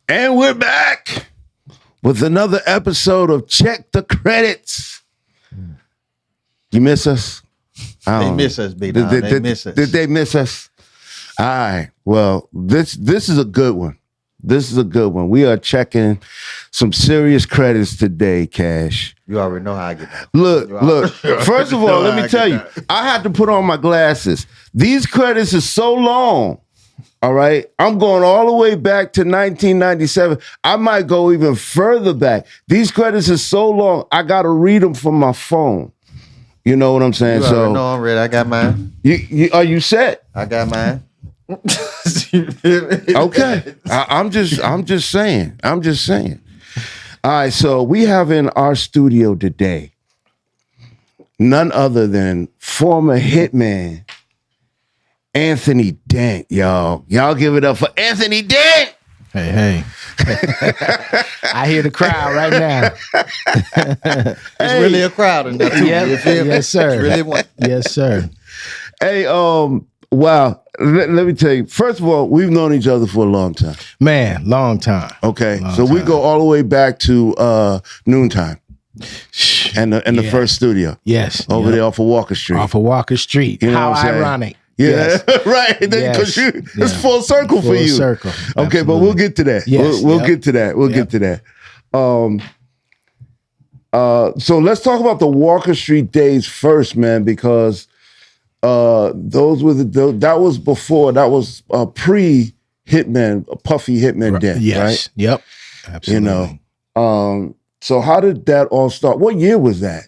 And we're back with another episode of Check the Credits. You miss us? They miss us, big dog. They miss us. Did they miss us? All right. Well, this is a good one. This is a good one. We are checking some serious credits today, Cash. You already know how I get that. Look. First of all, let me tell you, I had to put on my glasses. These credits are so long. All right. I'm going all the way back to 1997. I might go even further back. These credits are so long, I got to read them from my phone. You know what I'm saying? So no, I'm ready. I got mine. Are you set? I got mine. Okay. I'm just saying. All right. So we have in our studio today none other than former hitman Anthony Dent, y'all. Y'all give it up for Anthony Dent. Hey. I hear the crowd right now. It's really a crowd in there too. Yes, sir. It's really one. Yes, sir. Hey, wow. Let me tell you. First of all, we've known each other for a long time. Man, long time. Okay. Long so time. we go all the way back to Noontime. And the first studio. Yes. Over there off of Walker Street. Off of Walker Street. You know How what I'm saying? ironic. Yeah, Yes. right. Because Yes. it's full circle for you. Full circle. Okay, but we'll get to that. Yes. We'll get to that. We'll get to that. So let's talk about the Walker Street days first, man, because those were that was before, that was pre-Hitman, Puffy Hitman Dent, Yes. right? Yep. Absolutely. You know. So how did that all start? What year was that?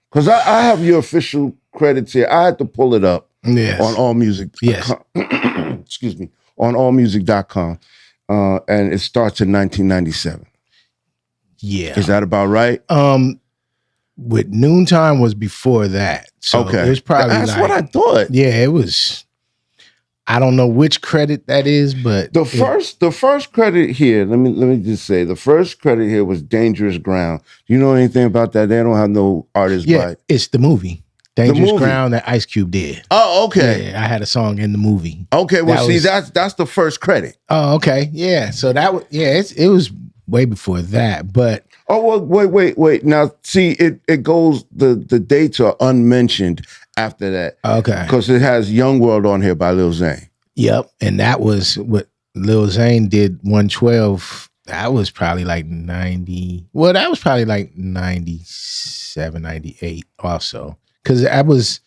Because I have your official credits here. I had to pull it up on AllMusic. Yes. Excuse me. On AllMusic.com. And it starts in 1997. Yeah. Is that about right? With Noontime was before that. So Okay. it was probably That's what I thought. Yeah, it was. I don't know which credit that is, but The first credit here, let me just say, the first credit here was Dangerous Ground. Do you know anything about that? They don't have no artist by. It's the movie. Dangerous movie. Ground that Ice Cube did. Oh, okay. Yeah, I had a song in the movie. Okay, well, That that's the first credit. Oh, okay. Yeah. So that was it was way before that. But Oh, well, wait. Now, see, it goes, the dates are unmentioned after that. okay. Because it has Young World on here by Lil Zane. Yep. And that was what Lil Zane did 112. That was probably like 90. Well, that was probably like 97, 98 also. Because that was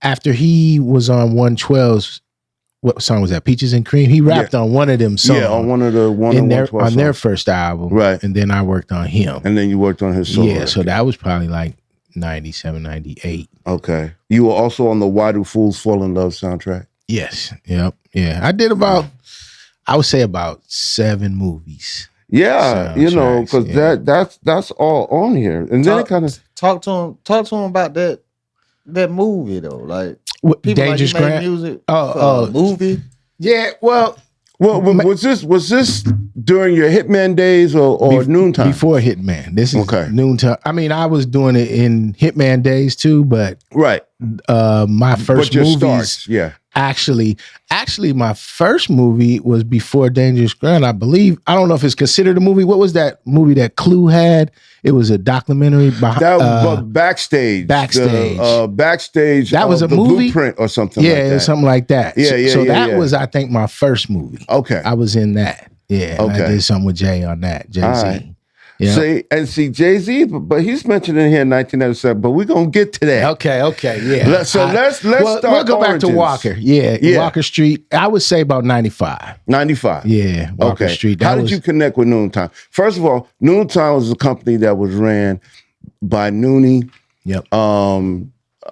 after he was on 112's, what song was that? Peaches and Cream. He rapped on one of them songs. Yeah, on one of the on their songs. first album. Right. And then I worked on him. And then you worked on his solo. Yeah, so that was probably like 97, 98. Okay. You were also on the Why Do Fools Fall in Love soundtrack? Yes. Yep. Yeah. I did about, I would say about 7 movies. Yeah, you know, because that's all on here. And then it kind of talk to him about that movie though. Like people Dangerous like you make Ground? music for a movie. Yeah, well, was this during your Hitman days or Noontime? Before Hitman. This is Okay. Noontime. I mean, I was doing it in Hitman days too, but Right. my first But your movies, starts, yeah. Actually, my first movie was before Dangerous Ground, I believe. I don't know if it's considered a movie. What was that movie that Clue had? It was a documentary behind Backstage. Backstage. That was a the movie? Blueprint or something Yeah, like that. it was something like that. Yeah, So that yeah. was, I think, my first movie. Okay. I was in that. Yeah. and Okay. I did something with Jay on that. Jay-Z. All right. Yeah. See Jay-Z, but he's mentioned in here in 1997, but we're going to get to that. Okay, yeah. Let's start We'll go back to origins. Walker. Yeah, Walker Street. I would say about 95. 95. Yeah, Walker Okay. Street. How did you connect with Noontime? First of all, Noontime was a company that was ran by Noonie, Yep.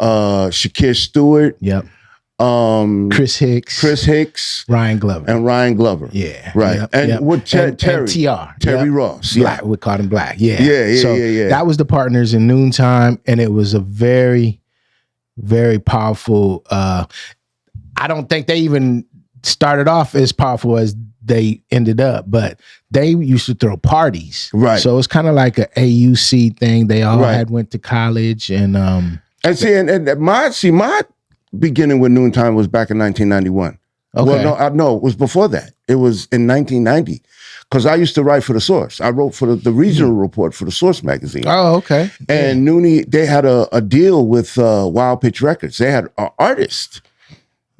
Shakir Stewart, Yep. Chris Hicks, Ryan Glover. Yeah. Right. Yep, and yep. with And Terry Yep. Ross. Black. We called him Black. Yeah. Yeah. That was the partners in Noontime, and it was a very, very powerful. I don't think they even started off as powerful as they ended up, but they used to throw parties. Right. So it's kind of like a AUC thing. They all had went to college and my beginning with Noontime was back in 1991. Okay. Well, no, it was before that. It was in 1990 because I used to write for The Source. I wrote for the regional report for The Source magazine. Oh, okay. And Noonie, they had a deal with Wild Pitch Records. They had an artist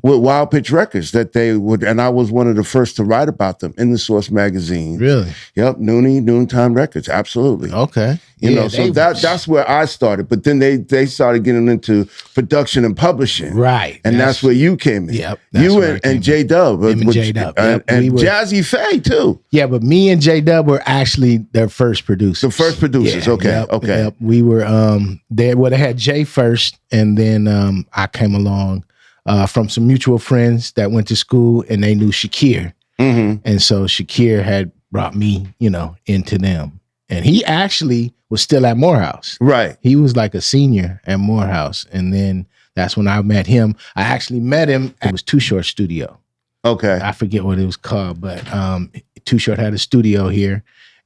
with Wild Pitch Records that they would, and I was one of the first to write about them in The Source magazine. Really? Yep, Noontime Records, absolutely. Okay. You know, so that's where I started. But then they started getting into production and publishing. Right. And that's where you came in. Yep. You and J-Dub. And J-Dub. Yep, and Jazzy Faye, too. Yeah, but me and J-Dub were actually their first producers. The first producers, yeah, okay, yep, okay. Yep. We were, they had Jay first, and then I came along from some mutual friends that went to school, and they knew Shakir. Mm-hmm. And so Shakir had brought me, into them. And he actually was still at Morehouse. Right. He was like a senior at Morehouse. And then that's when I met him. I actually met him. It was Too Short Studio. Okay. I forget what it was called, but Too Short had a studio here.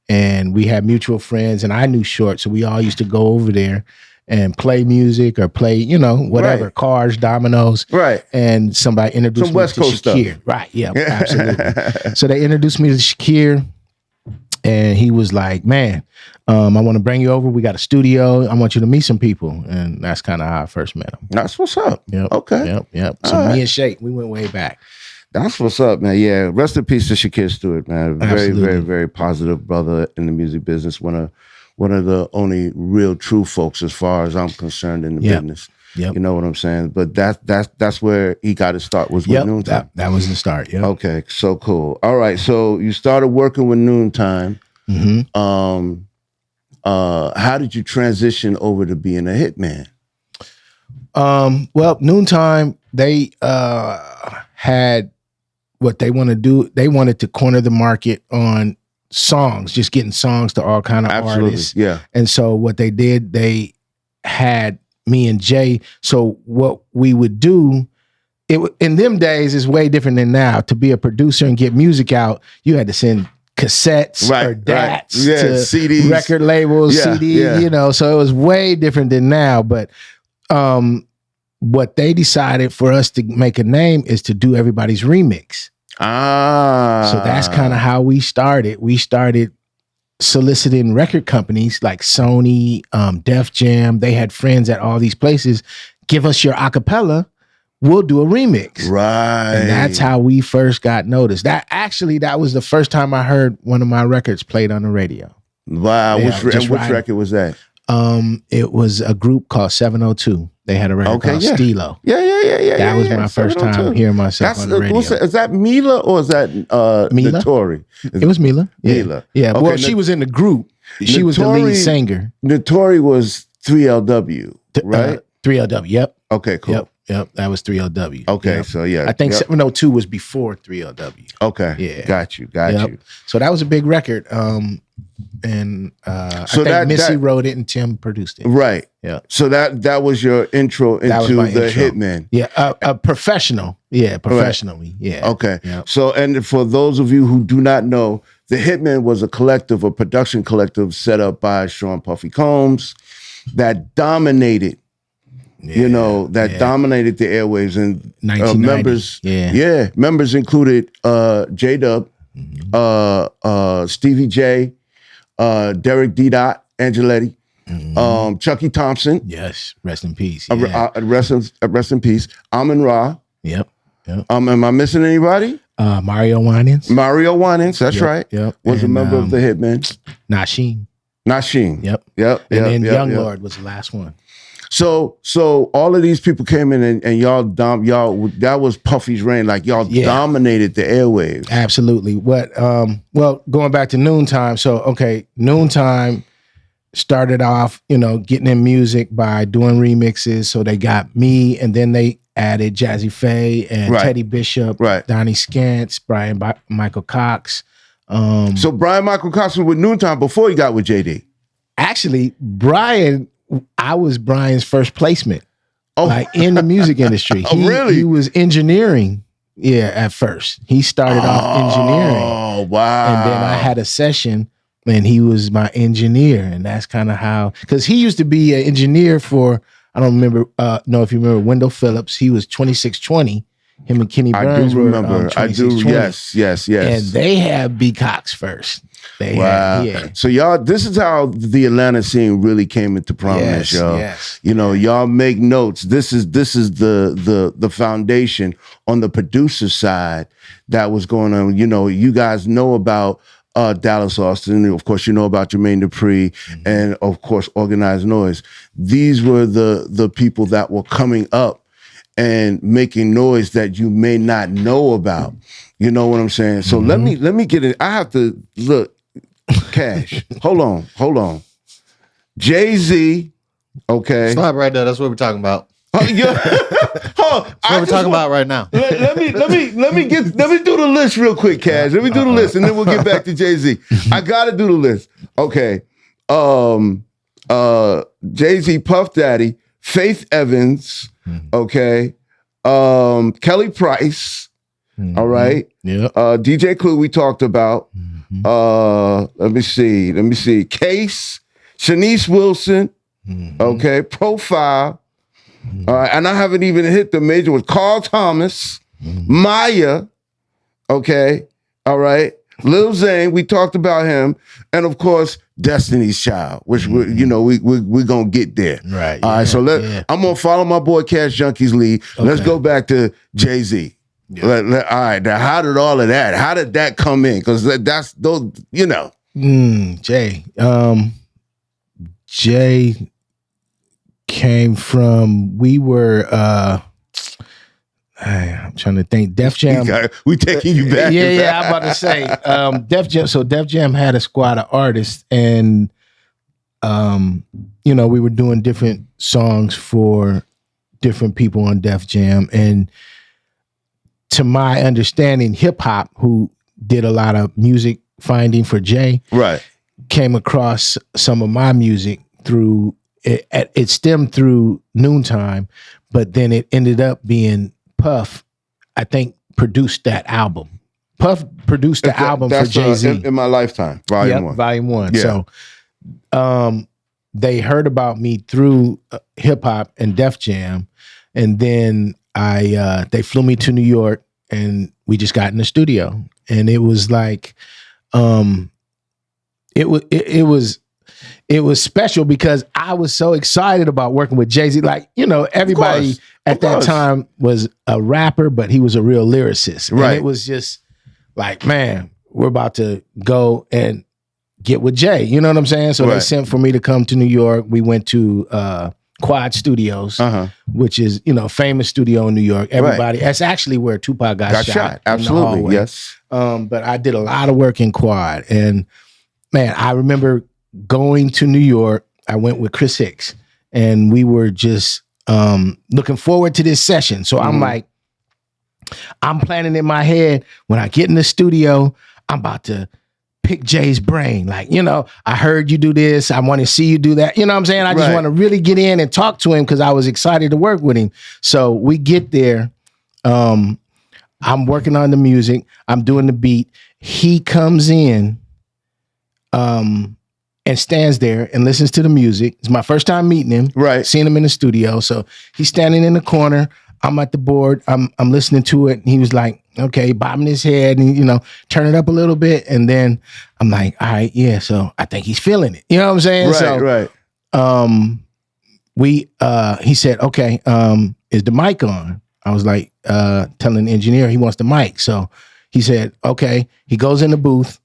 And we had mutual friends, and I knew Short. So we all used to go over there and play music or play, whatever, right. Cars, dominoes. Right. And somebody introduced me West to Coast Shakir. Stuff. Right. Yeah, absolutely. So they introduced me to Shakir. And he was like, man, I want to bring you over. We got a studio. I want you to meet some people. And that's kind of how I first met him. That's what's up. Yep. Okay. Yep. So me and Shake, we went way back. That's what's up, man. Yeah. Rest in peace to Shakir Stewart, man. Very, Absolutely. very, very positive brother in the music business. One of the only real true folks as far as I'm concerned in the business. Yep. You know what I'm saying? But that's where he got his start, was with Noontime. That was the start. Yeah. Okay, so cool. All right, so you started working with Noontime. Mm-hmm. How did you transition over to being a hitman? Well, Noontime, they had what they want to do. They wanted to corner the market on songs, just getting songs to all kind of artists. Yeah. And so what they did, they had me and Jay. So what we would do, in them days is way different than now. To be a producer and get music out, you had to send cassettes or DATs to CDs, record labels, CDs, so it was way different than now. But what they decided for us to make a name is to do everybody's remix. So that's kind of how we started. We started soliciting record companies like Sony, Def Jam. They had friends at all these places. Give us your acapella, we'll do a remix. Right. And that's how we first got noticed. That was the first time I heard one of my records played on the radio. Wow. Which record was that? It was a group called 702. They had a record called Stilo. Yeah. That was my first time hearing myself on the radio. Is that Mila or is that Mila? Notori? It was Mila. Yeah. Mila. Yeah. Okay, well, she was in the group. She was the lead singer. Notori was 3LW, right? 3LW. Yep. Okay, cool. Yep. That was 3LW. Okay, yep. so yeah. I think 702 was before 3LW. Okay. Yeah. Got you. So that was a big record. And I think Missy wrote it and Tim produced it. Right. Yeah. So that was your intro into the Hitman. Yeah. A professional. Yeah. Professionally. Right. Yeah. Okay. Yep. So, and for those of you who do not know, the Hitman was a production collective set up by Sean Puffy Combs that dominated. Dominated the airwaves, and members. Members included J-Dub, Stevie J, Derek D. Dot, Angeletti, Chucky Thompson. Yes, rest in peace. Rest in peace. Amin Ra. Yep. Am I missing anybody? Mario Winans. That's right. Yep. Was a member of the Hitmen. Nasheen. Yep. And then Young Lord was the last one. So all of these people came in and y'all that was Puffy's reign. Like y'all dominated the airwaves. Absolutely. Well, going back to Noontime. So, Noontime started off, getting in music by doing remixes. So they got me, and then they added Jazzy Faye and Teddy Bishop, Donnie Scantz, Brian Michael Cox. So Brian Michael Cox was with Noontime before he got with JD. Actually, I was Brian's first placement, in the music industry. Really? He was engineering, at first. He started off engineering. Oh, wow. And then I had a session, and he was my engineer, and that's kind of how, because he used to be an engineer for, I don't know if you remember Wendell Phillips. He was 2620. Him and Kenny I Burns do remember. were I do. 2620. Yes. And they had B Cox first. They Wow. had, yeah. So y'all, this is how the Atlanta scene really came into prominence, y'all. Yes. You know, y'all make notes. This is the foundation on the producer side that was going on. You know, you guys know about Dallas Austin. Of course, you know about Jermaine Dupri, and of course, Organized Noise. These were the people that were coming up and making noise that you may not know about. You know what I'm saying? So let me get it. I have to look. Cash. Hold on. Jay-Z. Okay. Stop right there. That's what we're talking about. Yeah. That's what we're talking about right now. Let me do the list real quick, Cash. Let me do the list, and then we'll get back to Jay-Z. I gotta do the list. Okay. Jay-Z, Puff Daddy, Faith Evans. Okay. Kelly Price. All right. Yeah. DJ Clue we talked about. Let me see. Case, Shanice Wilson. Okay. Profile. And I haven't even hit the major ones. Carl Thomas, Maya. Okay. All right. Lil Zane, we talked about him, and of course Destiny's Child, which we're gonna get there. Right. All right. So I'm gonna follow my boy Cashjunky's lead. Okay. Let's go back to Jay-Z. Yeah. All right. Now, how did all of that? How did that come in? Because that's those. Jay. Jay came from. We were. I'm trying to think. Def Jam. We taking you back. Yeah. I'm about to say Def Jam. So Def Jam had a squad of artists, and we were doing different songs for different people on Def Jam, and to my understanding, hip hop, who did a lot of music finding for Jay, right, came across some of my music through it. It stemmed through Noontime, but then it ended up being Puff. I think produced that album. Puff produced the album for Jay-Z in my lifetime, Volume 1. Volume 1. Yeah. So, they heard about me through hip hop and Def Jam, and then they flew me to New York, and we just got in the studio, and it was like, it was special because I was so excited about working with Jay-Z. Like, everybody at that time was a rapper, but he was a real lyricist. Right. And it was just like, man, we're about to go and get with Jay. You know what I'm saying? So they sent for me to come to New York. We went to Quad Studios, which is, a famous studio in New York. Everybody, that's actually where Tupac got shot. Absolutely, yes. But I did a lot of work in Quad. And man, I remember going to New York. I went with Chris Hicks, and we were just looking forward to this session. So I'm like, I'm planning in my head, when I get in the studio, I'm about to pick Jay's brain. Like, I heard you do this. I want to see you do that. You know what I'm saying? I just want to really get in and talk to him because I was excited to work with him. So we get there. I'm working on the music. I'm doing the beat. He comes in and stands there and listens to the music. It's my first time meeting him. Right. Seeing him in the studio. So he's standing in the corner. I'm at the board. I'm listening to it. And he was like, okay, bobbing his head and, turn it up a little bit. And then I'm like, all right, yeah. So I think he's feeling it. You know what I'm saying? Right. He said, okay, is the mic on? I was like, telling the engineer he wants the mic. So he said, okay. He goes in the booth,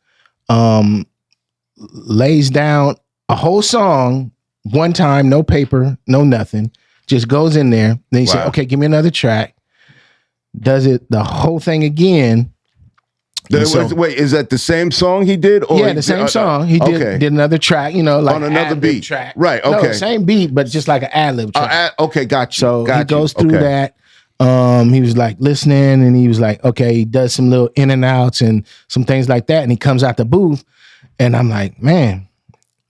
lays down a whole song one time, no paper, no nothing. Just goes in there. Then he said, okay, give me another track. Does it the whole thing again. Wait, is that the same song he did? Or the same song. He did another track, like on another beat track. Right, okay. No, same beat, but just like an ad-lib track. Okay, got you. So he goes through that. He was like listening, and he was like, okay, he does some little in and outs and some things like that. And he comes out the booth, and I'm like, man,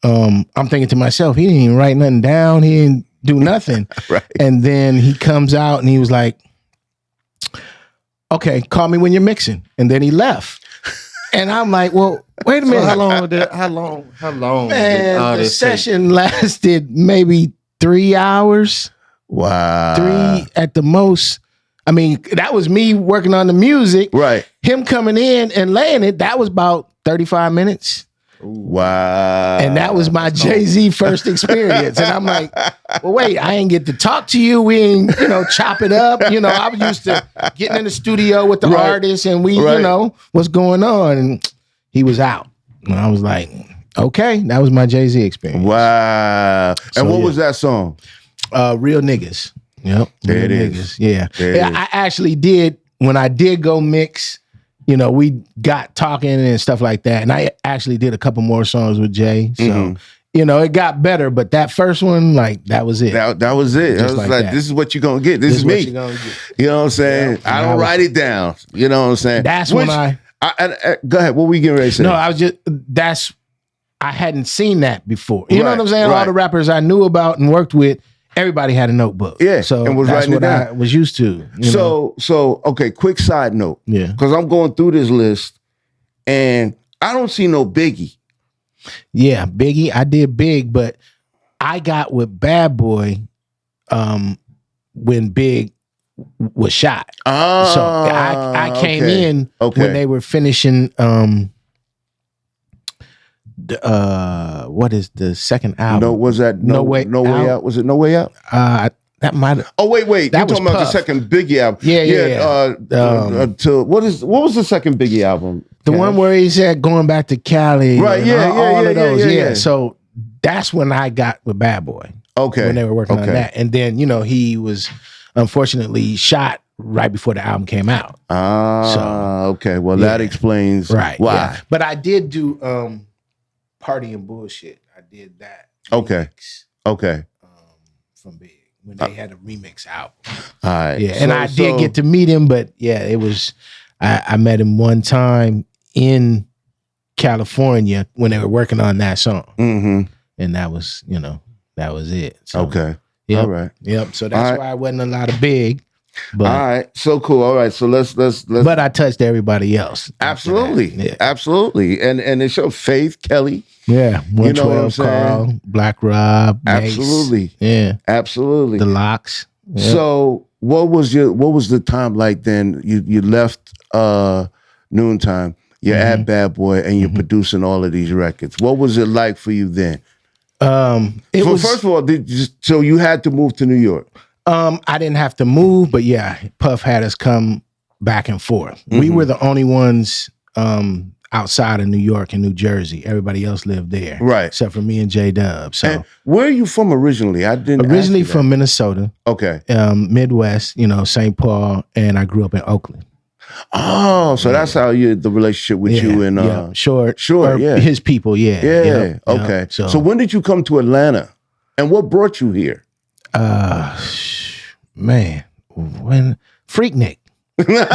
I'm thinking to myself, he didn't even write nothing down. He didn't do nothing. Right. And then he comes out and he was like, okay, call me when you're mixing. And then he left. And I'm like, well, wait a minute. How long? Man, the session lasted maybe 3 hours. Wow. 3 at the most. I mean, that was me working on the music. Right. Him coming in and laying it, that was about 35 minutes. Wow. And that was my Jay-Z first experience. And I'm like, well, wait, I ain't get to talk to you. We ain't, chop it up. I was used to getting in the studio with the artist and we, what's going on. And he was out. And I was like, okay, that was my Jay-Z experience. Wow. And what was that song? Real Niggas. Yep. There Real it Niggas. is. Yeah. I actually did, when I did go mix, we got talking and stuff like that. And I actually did a couple more songs with Jay. So, it got better. But that first one, that was it. That was it. I was like, this is what you're going to get. This is me. You know what I'm saying? Yeah, I don't write it down. You know what I'm saying? That's when I go ahead. What were we getting ready to say? No, I hadn't seen that before. You know what I'm saying? Right. All the rappers I knew about and worked with, everybody had a notebook. Yeah, so and was that's writing it what down. I was used to. So okay, quick side note. Yeah. Because I'm going through this list and I don't see no Biggie. Yeah, Biggie, I did Big, but I got with Bad Boy when Big was shot. Oh, so I came in when they were finishing what is the second album? No, was that No Way Out? Was it No Way Out? That might have. Oh wait, you're talking about the second Biggie album? Yeah. What was the second Biggie album? The one where he said going back to Cali, right? All of those, yeah. So that's when I got with Bad Boy. Okay, when they were working on that, and then he was unfortunately shot right before the album came out. Okay. Well, that explains why. Yeah. But I did do Party and Bullshit. I did that. Remix, from Big when they had a remix album. All right. Yeah, and I did get to meet him, but it was I met him one time in California when they were working on that song, and that was that was it. So, okay. Yep, all right. Yep. So that's why I wasn't a lot of Big. But, all right, so cool. All right, so let's. But I touched everybody else. Absolutely, absolutely, and it showed Faith Kelly. Yeah, 112 Carl, Black Rob, Mace. Absolutely, yeah, absolutely. The Locks. Yep. So what was the time like then? You left Noontime. You're at Bad Boy, and you're producing all of these records. What was it like for you then? First of all, so you had to move to New York. I didn't have to move, but Puff had us come back and forth. We were the only ones outside of New York and New Jersey. Everybody else lived there, right? Except for me and J-Dub. So, and where are you from originally? I didn't. Originally from Minnesota. Okay. Midwest, St. Paul, and I grew up in Oakland. Oh, so that's how the relationship with you and Short, his people, okay. So when did you come to Atlanta, and what brought you here? Man, when Freaknik. There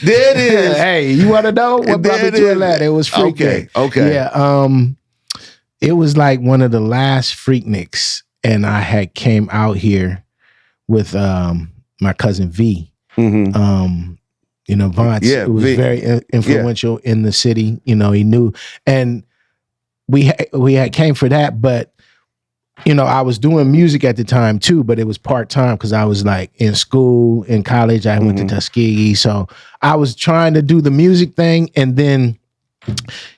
it is. Hey, you want to know what brought me to Atlanta? It was Freaknik. Okay. Yeah. It was like one of the last Freakniks, and I had came out here with my cousin V. Vance was very influential in the city. He knew, and we had came for that, but. I was doing music at the time too, but it was part-time because I was like in school, in college. I went to Tuskegee. So I was trying to do the music thing. And then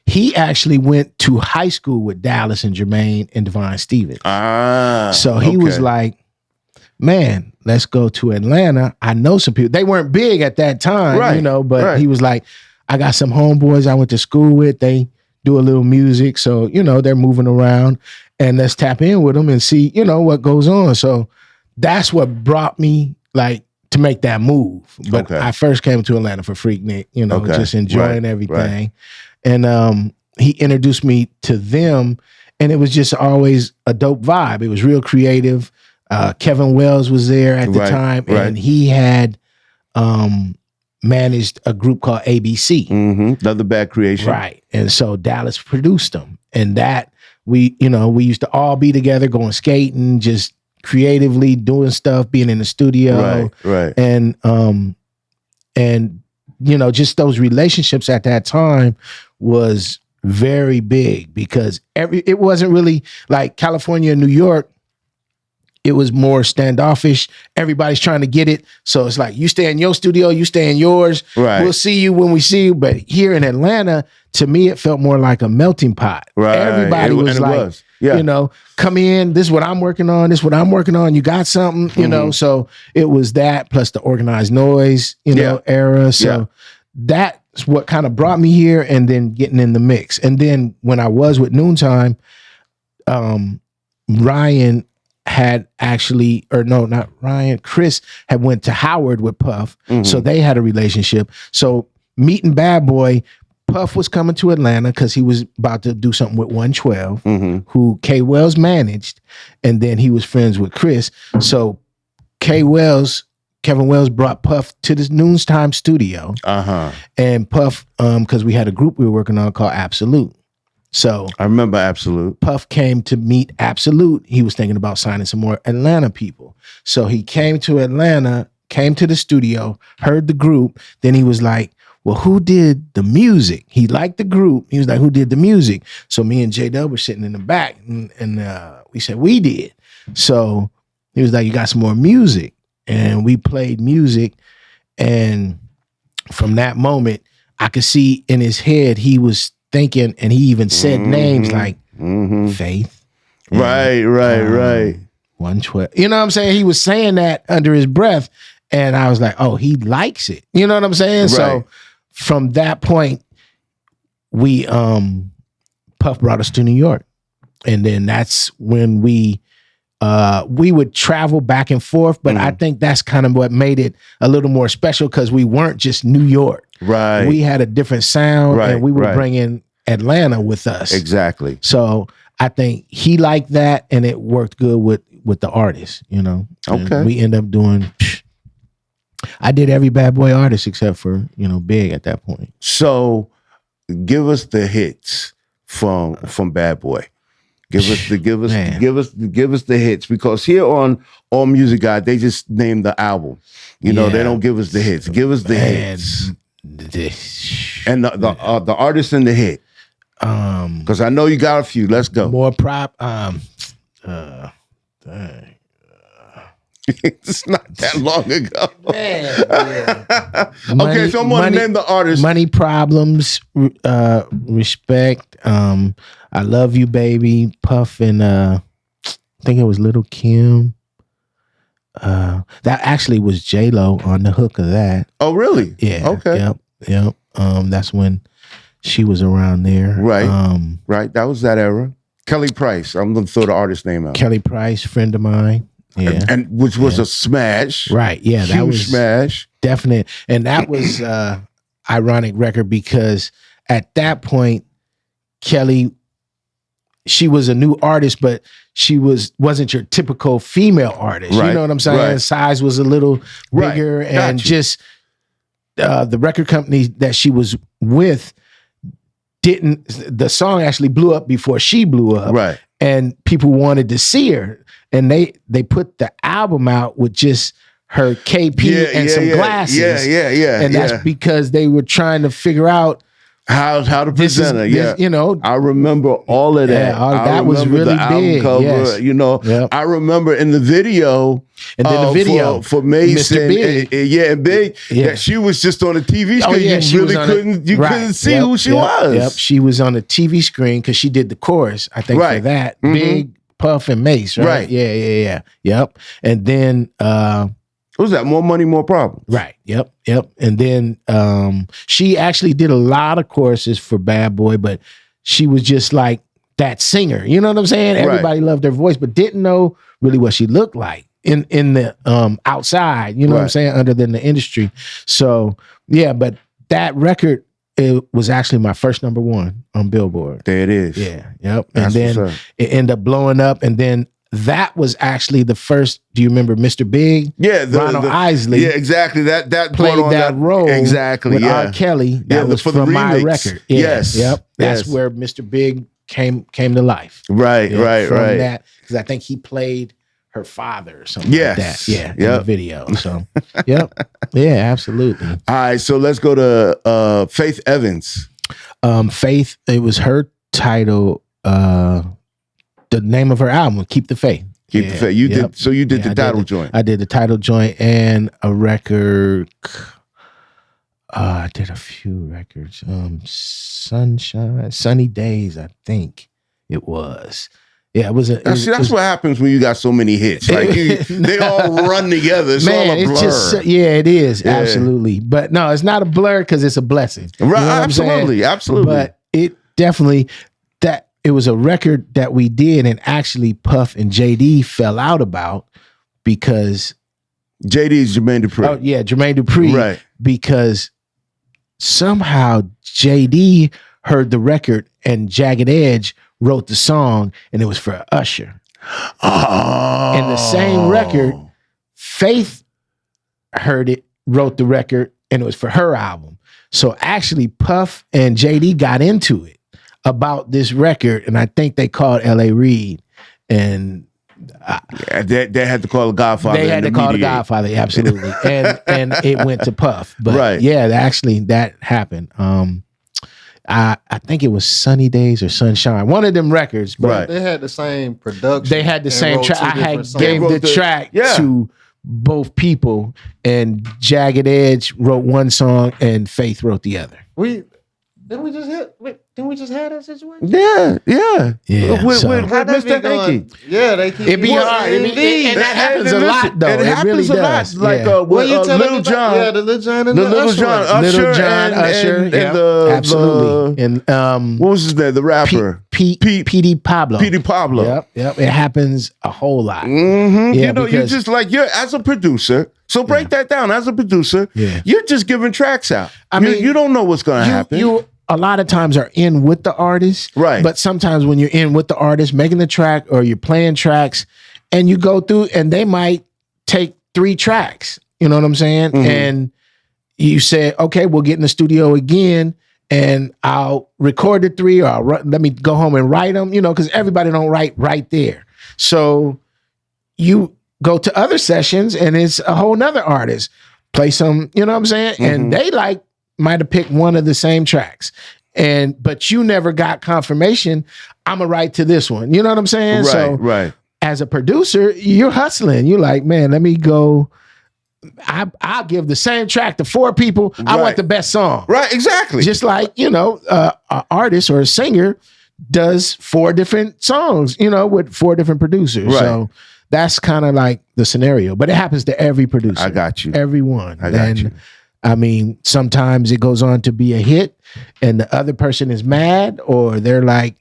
he actually went to high school with Dallas and Jermaine and Divine Stevens. So he was like, man, let's go to Atlanta. I know some people. They weren't big at that time, but he was like, I got some homeboys I went to school with. They do a little music. So, they're moving around. And let's tap in with them and see, what goes on. So that's what brought me to make that move. But I first came to Atlanta for Freaknik, just enjoying everything. Right. And he introduced me to them, and it was just always a dope vibe. It was real creative. Kevin Wells was there at the time, and he had managed a group called ABC. Another Bad Creation. Right. And so Dallas produced them. And that, we used to all be together, going skating, just creatively doing stuff, being in the studio. Right. And just those relationships at that time was very big because it wasn't really like California and New York. it was more standoffish. Everybody's trying to get it. So it's like, you stay in your studio, you stay in yours. Right. We'll see you when we see you. But here in Atlanta, to me, it felt more like a melting pot. Right. Everybody was like, you know, come in. This is what I'm working on. This is what I'm working on. You got something, you know? So it was that plus the organized noise, you know, era. So that's what kind of brought me here, and then getting in the mix. And then when I was with Noontime, Ryan had actually, or no, not Ryan, Chris had went to Howard with Puff. So they had a relationship. So meeting Bad Boy, Puff was coming to Atlanta because he was about to do something with 112, who K Wells managed. And then he was friends with Chris. So Kevin Wells brought Puff to this Noontime studio. And Puff, because we had a group we were working on called Absolute. So I remember Absolute. Puff came to meet Absolute. He was thinking about signing some more Atlanta people. So he came to Atlanta, came to the studio, heard the group. Then he was like, well, who did the music? He liked the group. He was like, who did the music? So me and J-Dub were sitting in the back, and we said, we did. So he was like, you got some more music? And we played music. And from that moment, I could see in his head, he was thinking, and he even said names like Faith. Right. 112. You know what I'm saying? He was saying that under his breath. And I was like, oh, he likes it. You know what I'm saying? Right. So from that point, we Puff brought us to New York. And then that's when we would travel back and forth, but I think that's kind of what made it a little more special, because we weren't just New York. Right. We had a different sound, and we were bringing Atlanta with us. Exactly. So I think he liked that, and it worked good with the artist, you know. Okay. And we end up doing, I did every Bad Boy artist except for, you know, Big at that point. So give us the hits from Bad Boy. Give us the hits, because here on All Music Guide, they just name the album. You know, they don't give us the hits. Give us the hits. And the artist and the hit. Because I know you got a few. Let's go. More prop. It's not that long ago. Man, okay, so I'm going to name the artist. Money Problems, Respect, I Love You Baby, Puff, and I think it was Little Kim. That actually was J-Lo on the hook of that. Oh, really? Yeah. Okay. Yep. That's when she was around there. Right. Right. That was that era. Kelly Price. I'm going to throw the artist name out. Kelly Price, friend of mine. Yeah. And which was a smash. Right. Yeah. That was smash. Definite. And that was ironic record, because at that point, Kelly, she was a new artist, but she wasn't your typical female artist. Right. You know what I'm saying? Right. Size was a little bigger, right. And just the record company that she was with the song actually blew up before she blew up. Right. And people wanted to see her. And they put the album out with just her KP and some glasses. Yeah. And that's because they were trying to figure out how to present her. Yeah. You know, I remember all of that. That was really big. Cover, yes. You know, I remember in the video. And then the video for Mason, Mr. Big. And Big, that she was just on the TV screen. You couldn't see who she was. Yep, she was on the TV screen because she did the chorus, I think, for that. Big, Puff, and Mace, right? Yeah. Yep. And then what was that? More Money, More Problems. Right. Yep. And then she actually did a lot of choruses for Bad Boy, but she was just like that singer. You know what I'm saying? Everybody loved her voice, but didn't know really what she looked like in the outside. You know what I'm saying? Other than the industry. So yeah, but that record, it was actually my first number one on Billboard. There it is. Yeah. Yep. And then it ended up blowing up, and then that was actually the first. Do you remember Mr. Big? Yeah, Ronald Isley. Yeah, exactly. That played that role exactly. With R. Kelly. That was for from the my remix. record. Yeah, yes. Yep. That's where Mr. Big came to life. Right. From that, because I think he played her father or something like that. Yeah. In the video. So yeah, absolutely. All right. So let's go to Faith Evans. Faith. It was her title. The name of her album, Keep the Faith. Keep the faith. You did. So you did the title joint. I did the title joint and a record. I did a few records. Sunshine, Sunny Days, I think it was. Yeah, it was. That's what happens when you got so many hits. Like they all run together. It's all a blur. It's just, it is absolutely. But no, it's not a blur because it's a blessing. Right? Absolutely. But it definitely it was a record that we did, and actually Puff and JD fell out about because JD is Jermaine Dupri. Oh yeah, Jermaine Dupri. Right. Because somehow JD heard the record and Jagged Edge wrote the song, and it was for Usher. Oh. And the same record, Faith heard it, wrote the record, and it was for her album. So actually Puff and JD got into it about this record, and I think they called L.A. Reid, and they had to call the Godfather. They had to call the Godfather, absolutely. and it went to Puff. But that happened. I think it was Sunny Days or Sunshine, one of them records. But they had the same production. They had the same track. I gave the track to both people, and Jagged Edge wrote one song and Faith wrote the other. Didn't we just have that situation? Yeah. With Mr. Hanky. Yeah, they keep it be hard. And that happens a lot, though. It really does. Like Little John. Yeah, the Little John and Little John, Usher, and absolutely. And what was his name? The rapper P.D. Pablo. P.D. Pablo. Yep. It happens a whole lot. Mm-hmm. Yeah, you're just like you're as a producer. So break that down. As a producer, you're just giving tracks out. I mean, you don't know what's going to happen. You a lot of times are in with the artist, right? But sometimes when you're in with the artist, making the track or you're playing tracks, and you go through, and they might take 3 tracks. You know what I'm saying? Mm-hmm. And you say, okay, we'll get in the studio again, and I'll record the 3, or let me go home and write them. You know, because everybody don't write right there. So you go to other sessions, and it's a whole nother artist play some. You know what I'm saying? Mm-hmm. And they might have picked one of the same tracks, but you never got confirmation. I'm gonna write to this one. You know what I'm saying? Right. As a producer, you're hustling. You're like, man, let me go. I'll give the same track to 4 people. I want the best song. Right. Exactly. Just like, an artist or a singer does 4 different songs, with 4 different producers. Right. So that's kind of like the scenario, but it happens to every producer. I got you. Everyone. I got you. I mean, sometimes it goes on to be a hit and the other person is mad, or they're like,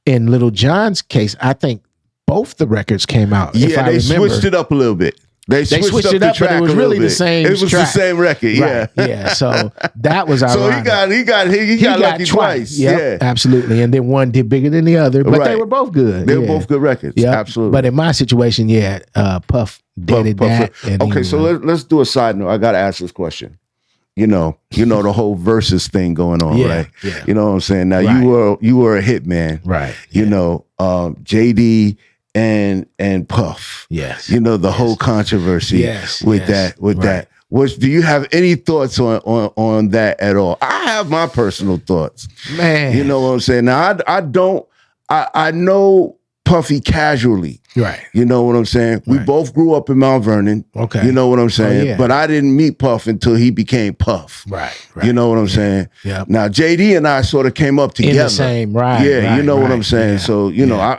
in Little John's case, I think both the records came out. Yeah, they switched it up a little bit. They switched it up, but it was really the same. It was the same record, right. Yeah. So that was ironic. So he got lucky twice. Yep, yeah, absolutely. And then one did bigger than the other, but they were both good. They were both good records. Yep. Absolutely. But in my situation, Puff did that. Okay, so let's do a side note. I got to ask this question. You know the whole versus thing going on, right? Yeah. You know what I'm saying? Now you were a hit man, right? You know, JD and Puff. Yes. The whole controversy with that. Do you have any thoughts on that at all? I have my personal thoughts. Man. You know what I'm saying? Now I know Puffy casually. Right. You know what I'm saying? Right. We both grew up in Mount Vernon. Okay. You know what I'm saying? Oh, yeah. But I didn't meet Puff until he became Puff. Right. You know what I'm saying? Yeah. Now, JD and I sort of came up together. In the same, right. Yeah, you know what I'm saying? Yeah. So,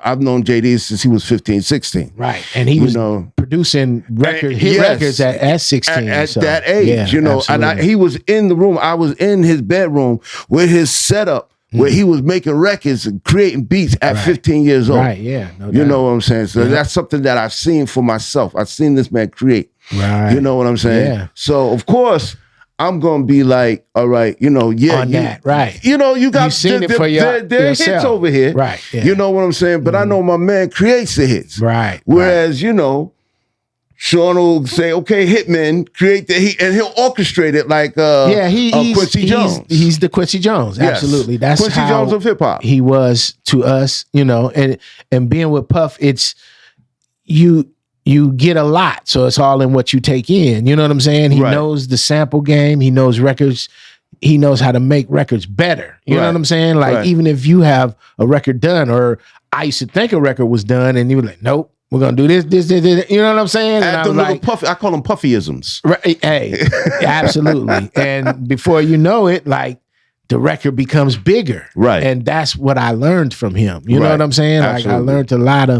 I've known JD since he was 15, 16. Right. And he was producing records at 16. At that age, absolutely. And he was in the room. I was in his bedroom with his setup, where he was making records and creating beats at 15 years old. Right, yeah. No doubt. You know what I'm saying? So that's something that I've seen for myself. I've seen this man create. Right. You know what I'm saying? Yeah. So, of course, I'm going to be like, all right, on that, right. You got seen it for there hits over here. Right. Yeah. You know what I'm saying? But I know my man creates the hits. Right. Whereas, Sean will say, okay, Hitman, create the heat, and he'll orchestrate it like he's Quincy Jones. He's the Quincy Jones. Yes. Absolutely. That's Quincy Jones of hip hop. He was to us, and being with Puff, it's you get a lot. So it's all in what you take in. You know what I'm saying? He knows the sample game, he knows records, he knows how to make records better. You know what I'm saying? Like even if you have a record done, or I used to think a record was done and you were like, nope. we're gonna do this. You know what I'm saying? And Add the little puffy. I call them puffyisms. Right, hey, absolutely. And before you know it, like the record becomes bigger. Right. And that's what I learned from him. You know Right. what I'm saying? Absolutely. Like I learned a lot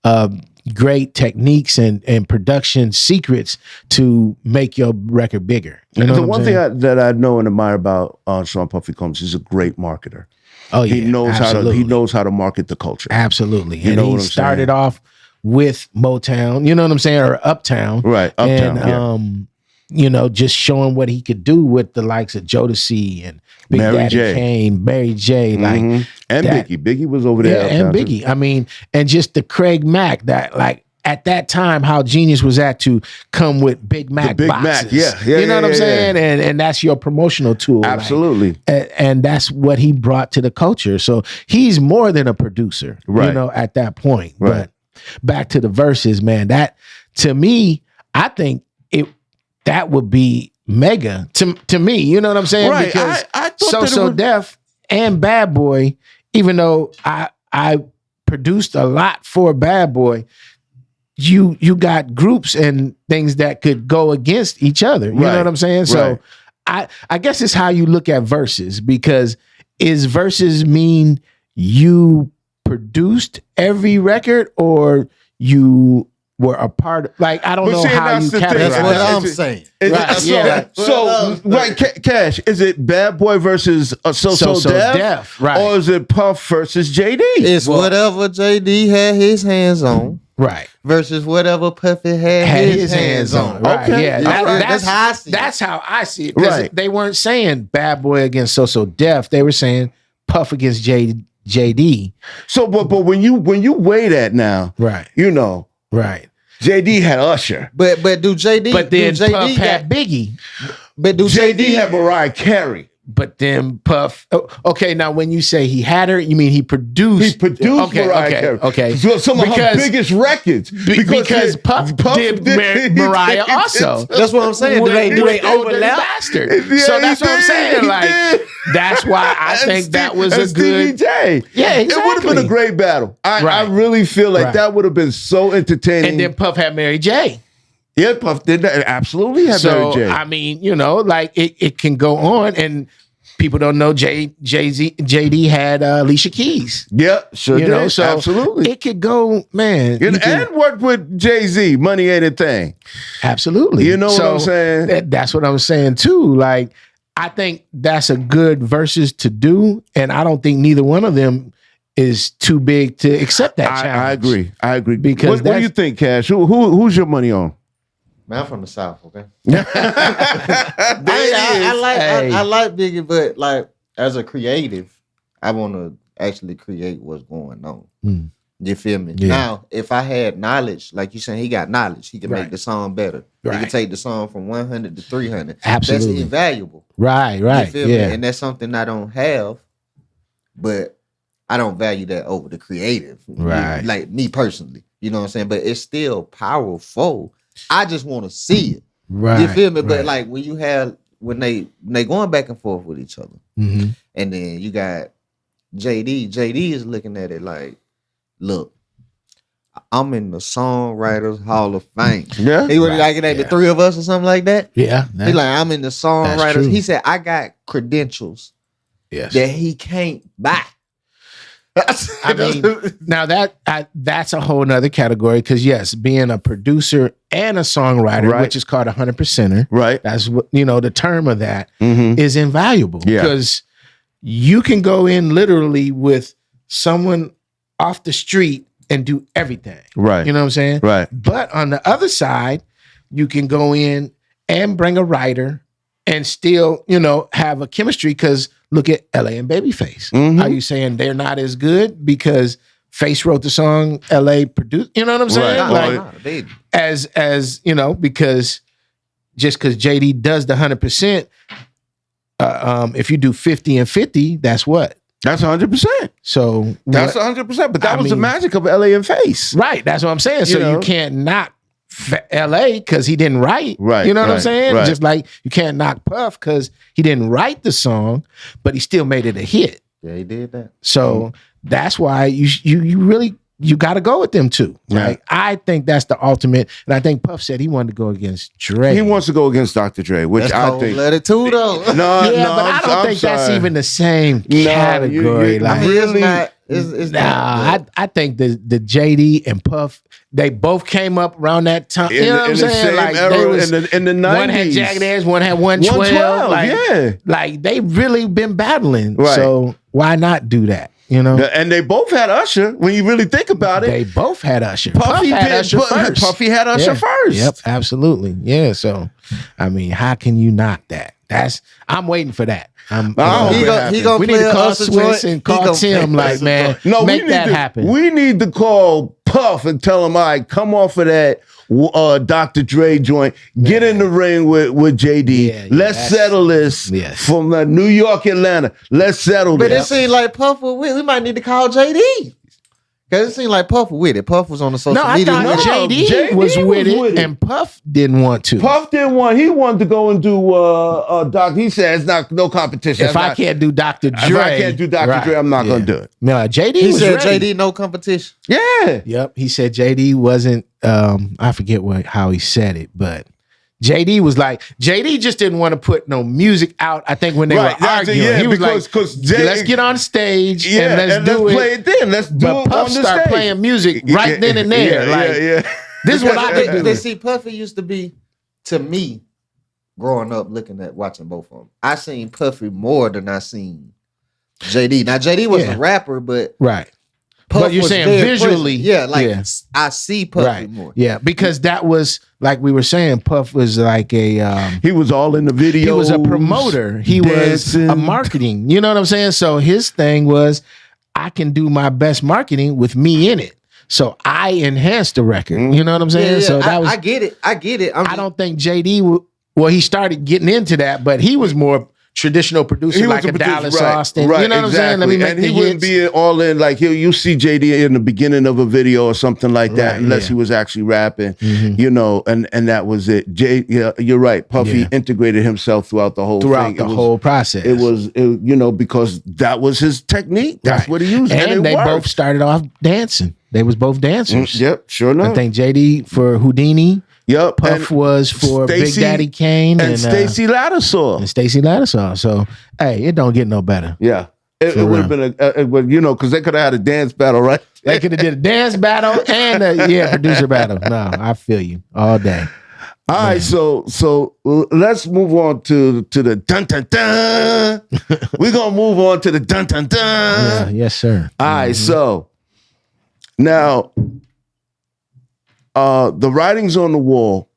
of great techniques and production secrets to make your record bigger. You know The what one I'm thing saying? that I know and admire about Sean Puffy Combs, he's a great marketer. Oh yeah, He knows absolutely. how to market the culture. Absolutely. You And know what he I'm started saying? off with Motown, you know what I'm saying, or Uptown. Right, Uptown, And you know, just showing what he could do with the likes of Jodeci and Big Mary Daddy J. Kane, Mary J. Like Mhm. And that- Biggie. Biggie was over there. yeah, and Uptown, too. Biggie. I mean, and just the Craig Mack that like at that time, how genius was that to come with Big Mac Big Mac, boxes. yeah, You know what I'm yeah. saying? And that's your promotional tool. like, Absolutely. and that's what he brought to the culture. So he's more than a producer, you Right. know, at that point. Right. But back to the verses, man, that to me, I think that would be mega to me. You know what I'm saying? Right. Because I thought that it So would- Def and Bad Boy, even though I produced a lot for Bad Boy, you got groups and things that could go against each other. You know Right. what I'm saying? So I guess it's how you look at verses, because is verses mean you produced every record or you were a part of, like, I don't But know see, how that's you the thing. categorize That's what it. I'm Is it- saying. Right, So, yeah. Cash, is it Bad Boy versus So Def? Right. Or is it Puff versus JD? It's whatever JD had his hands on Right. versus whatever Puffy had his hands on. Right. Okay. Yeah. That's how I see it. That's how I see it. 'Cause Right. They weren't saying Bad Boy against So Def. They were saying Puff against JD. So, but when you weigh that now, Right. you know, Right. JD had Usher. But do JD? But then do JD Puff had Biggie. But do JD had Mariah Carey. But then Puff. Okay, now when you say he had her, you mean he produced? He produced Mariah Carey. Okay. So some of her biggest records. Because Puff did Mariah also. That's what I'm saying. Do they overlap? Bastard. Yeah, So he that's what I'm did. saying. He Like did. that's why I think that was a Stevie good. J. Yeah, It would have been exactly. a great battle. I Right. really feel like Right. that would have been so entertaining. And then Puff had Mary J. yeah, Puff did that. Absolutely had So Mary J. I mean, you know, like it can go on, and people don't know JD had Alicia Keys. Yeah, sure You did. know, so Absolutely. it could go, man. you can- And worked with Jay-Z. Money ain't a thing. Absolutely. You know what I'm saying? That's what I'm saying too. Like, I think that's a good versus to do, and I don't think neither one of them is too big to accept that challenge. I agree. Because what do you think, Cash? Who's your money on? Man, I'm from the South, okay? There I like Biggie, but like as a creative, I want to actually create what's going on. Mm. You feel me? Yeah. Now, if I had knowledge, like you saying, he got knowledge. He can Right. make the song better. He Right. can take the song from 100 to 300. Absolutely. That's invaluable. Right, You right. feel Yeah. me? And that's something I don't have, but I don't value that over the creative. Right. Like me personally. You know what I'm saying? But it's still powerful. I just want to see it. Right. You feel me? But right. like when they going back and forth with each other, Mhm. and then you got JD. JD is looking at it like, look, I'm in the Songwriters Hall of Fame. Yeah. He was Right, like, it ain't yeah. the three of us or something like that. Yeah. He's like, I'm in the Songwriters. true. He said, I got credentials yes. that he can't buy. I mean, now that's a whole nother category, because yes, being a producer and a songwriter, Right. which is called 100%er, Right. that's what, you know, the term of that Mm-hmm. is invaluable, Yeah. because you can go in literally with someone off the street and do everything. Right. You know what I'm saying? Right. But on the other side, you can go in and bring a writer and still, you know, have a chemistry, because look at LA and Babyface. Mhm. Are you saying they're not as good because Face wrote the song, LA produced? You know what I'm saying? Right. Like, Well, they, as you know, because just because JD does the 100%, if you do 50 and 50, that's what? That's 100%. So That's 100%. But that I was the mean- magic of LA and Face. right. That's what I'm saying. So You know? you can't knock LA because he didn't write. Right, You know what I'm right, saying? right. Just like you can't knock Puff because he didn't write the song, but he still made it a hit. yeah, he did that. So that's why you really you got to go with them two. Yeah. Like, I think that's the ultimate. And I think Puff said he wanted to go against Dre. He wants to go against Dr. Dre, which That's I think. cold-blooded too, though. No, yeah, no, but I don't think that's even the same category. you like, I mean, really- it's nah, not. I think the JD and Puff, they both came up around that time. You know what I'm in the saying? same Like, era, they was, in the 90s. one had Jagged Edge, one had 112. Like, yeah. like, they really been battling. Right. So why not do that? You know? And they both had Usher. When you really think about it, They both had Usher. Puffy Puff had did. Usher first. Puffy had Usher Yeah. first. Yep, absolutely. Yeah. So, I mean, how can you not that? I'm waiting for that. I hope He it gonna happens. we play need to a call Usher Swiss joint. and call Tim. Like, man, No, make that happen. We need to call Puff and tell him, all right, come off of that Dr. Dre joint. Get in the ring with JD. Yeah, Let's that's- settle this yes. from New York, Atlanta. Let's settle But this. it seemed like Puff was with. We might need to call JD. Because it seemed like Puff was with it. Puff was on the social No, I media. thought No, JD, JD was with was it, with it. and Puff didn't want to. Puff didn't want. He wanted to go and do Doc. He said it's not no competition. If I can't do Dr. Dre, if I can't do Dr. Dre, I'm not gonna do it. No, JD He was said ready. JD no competition. Yeah. Yep, he said JD wasn't. I forget how he said it, but JD was like, JD just didn't want to put no music out. I think when they Right, were that's it, arguing, yeah, he was because like, let's get on stage Yeah, and let's do it. play it then. Let's do But it Puff on the started stage. playing music right then and there. Yeah, like, yeah. this is what I could do. They see Puffy used to be, to me, growing up, watching both of them. I seen Puffy more than I seen JD. Now JD was Yeah. a rapper, but Right. Puff But you're was saying very visually, present. Yeah, like yeah. I see Puffy Right. more. Yeah, because that was like we were saying, Puff was like a He was all in the video. he was a promoter. He was a marketing. You know what I'm saying? So his thing was, I can do my best marketing with me in it. So I enhanced the record. You know what I'm saying? Yeah, So that was. I get it. I get it. I don't think JD. Well, he started getting into that, but he was more traditional producer, He was like a producer, Dallas right, Austin. right, You know what I'm saying? Let me make and the he wouldn't hits. be all in like you see JD in the beginning of a video or something like that, Right, unless yeah. he was actually rapping. Mhm. You know, and that was it. Yeah, you're right. Puffy Yeah. integrated himself throughout the whole throughout thing. the whole process. It was, because that was his technique. That's Right. what he used, and, And it they worked. both started off dancing. They was both dancers. Yep, sure I enough. think JD for Houdini, Yep, Puff was for Stacey- Big Daddy Kane, and Stacey Lattisaw. and Stacey Lattisaw. So hey, it don't get no better. Yeah, it For would have real. been because they could have had a dance battle, right? They could have did a dance battle and a producer battle. No, I feel you all day. All right, so let's move on to the dun dun dun. We're gonna move on to the dun dun Yeah, dun. yes, sir. All right, so now the writing's on the wall.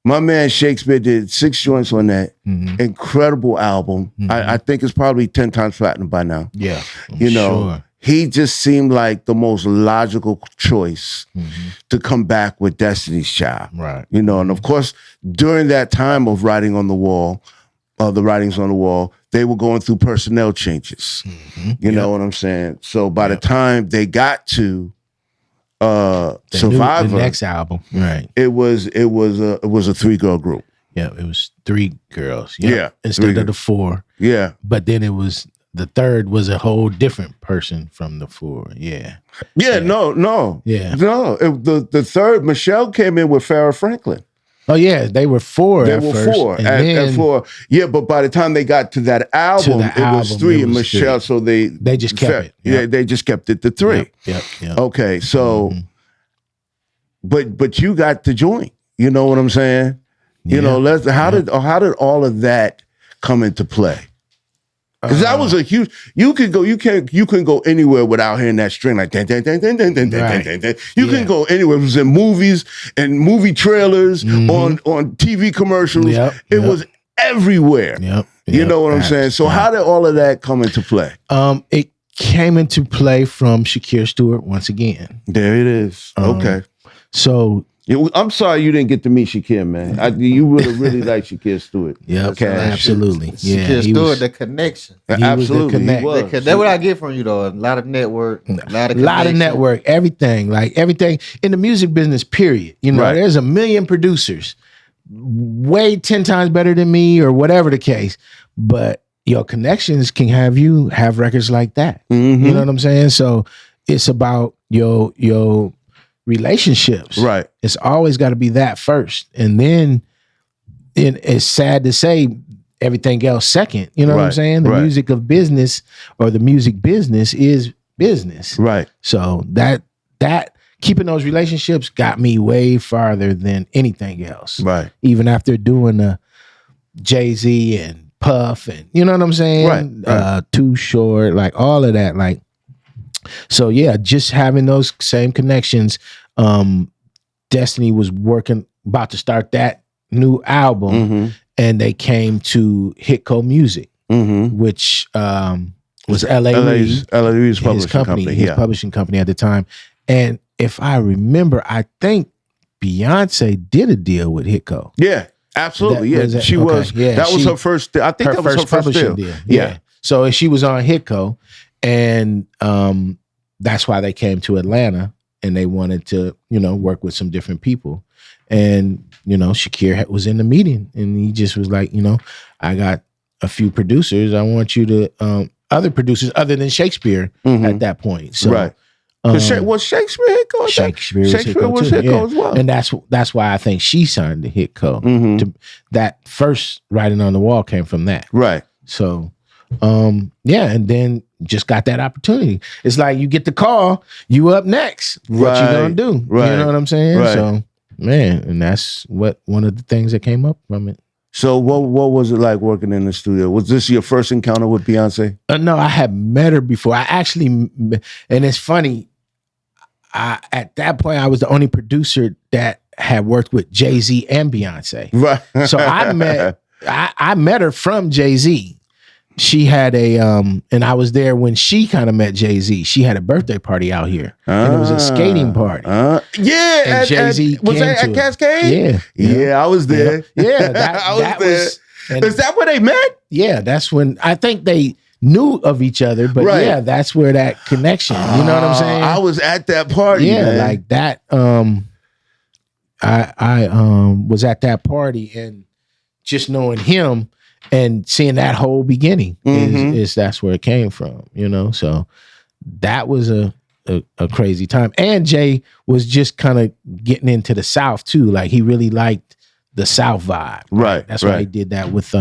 My man Shakespeare did 6 joints on that. Mhm. Incredible album. I think it's probably 10 times platinum by now. Yeah, You know, he just seemed like the most logical choice to come back with Destiny's Child. right. You know, and of course, during that time of writing on the wall, the writings on the wall, they were going through personnel changes. You know what I'm saying? So by the time they got to Survivor, the next album, right? it was a 3-girl group. Yeah, it was 3 girls. Yeah, instead 3 of the 4. Yeah. But then it was the third was a whole different person from the 4. Yeah, Yeah, no. Yeah. No. The third, Michelle came in with Farrah Franklin. Oh yeah, they were 4. They at were first, 4. and At then 4. Yeah, but by the time they got to that album, it was album, 3 it and was Michelle. 3. So they just kept it. Yeah, Yep. they just kept it to 3. Yep. Okay, so but you got the joint. You know what I'm saying? You know, how did all of that come into play? Because that was a huge. You can go anywhere without hearing that string like dun, dun, dun, dun, dun, dun, dun, dun, dun. You can go anywhere. It was in movies and movie trailers, on TV commercials. It was everywhere. You know what I'm saying? So how did all of that come into play? It came into play from Shakira Stewart once again. There it is. Okay. So I'm sorry you didn't get to meet Shakira, man. You would have really liked Shakira Stewart. yeah, Okay. absolutely. Yeah, Shakira he Stewart, was, the connection. was the Absolutely, connect. he was. That's what I get from you, though. A lot of network, a lot of connection. network, everything in the music business. Period. You know, Right. there's a million producers, way 10 times better than me, or whatever the case. But your connections can have you have records like that. You know what I'm saying? So it's about your relationships. Right. It's always got to be that first, and then it's sad to say everything else second. You know what I'm saying? The music of business or the music business is business. Right. So that keeping those relationships got me way farther than anything else. Right. Even after doing the Jay-Z and Puff and you know what I'm saying? Right. Too Short, like all of that. Like, so yeah, just having those same connections. Destiny was about to start that new album, and they came to Hitco Music, which was L.A. Reid's publishing company. His publishing company at the time. And if I remember, I think Beyonce did a deal with Hitco. Yeah, absolutely. That was her first. I think that was her first deal. Yeah. So she was on Hitco, and that's why they came to Atlanta, and they wanted to, work with some different people. And Shakir was in the meeting, and he just was like, I got a few producers. I want you to other producers other than Shakespeare at that point. So, right. Was Shakespeare Hitco? Shakespeare was Hitco as well. And that's why I think she signed to Hitco. That first writing on the wall came from that. Right. So, and then just got that opportunity. It's like you get the call, you up next. What you gonna do? Right. You know what I'm saying? Right. So, man, and that's one of the things that came up from it. So what was it like working in the studio? Was this your first encounter with Beyonce? No, I had met her before. I actually, and it's funny, at that point, I was the only producer that had worked with Jay-Z and Beyonce. Right. So I met her from Jay-Z. She had and I was there when she kind of met Jay-Z. She had a birthday party out here, and it was a skating party. Yeah, and Jay-Z was that at Cascade? Yeah, I was there. Yeah, that was. Is that where they met? Yeah, that's when I think they knew of each other, but yeah, that's where that connection. You know what I'm saying? I was at that party. Yeah, man. like that. I was at that party, and just knowing him and seeing that whole beginning is that's where it came from. So that was a crazy time. And Jay was just kind of getting into the South too. Like he really liked the South vibe. Right. That's why he did that with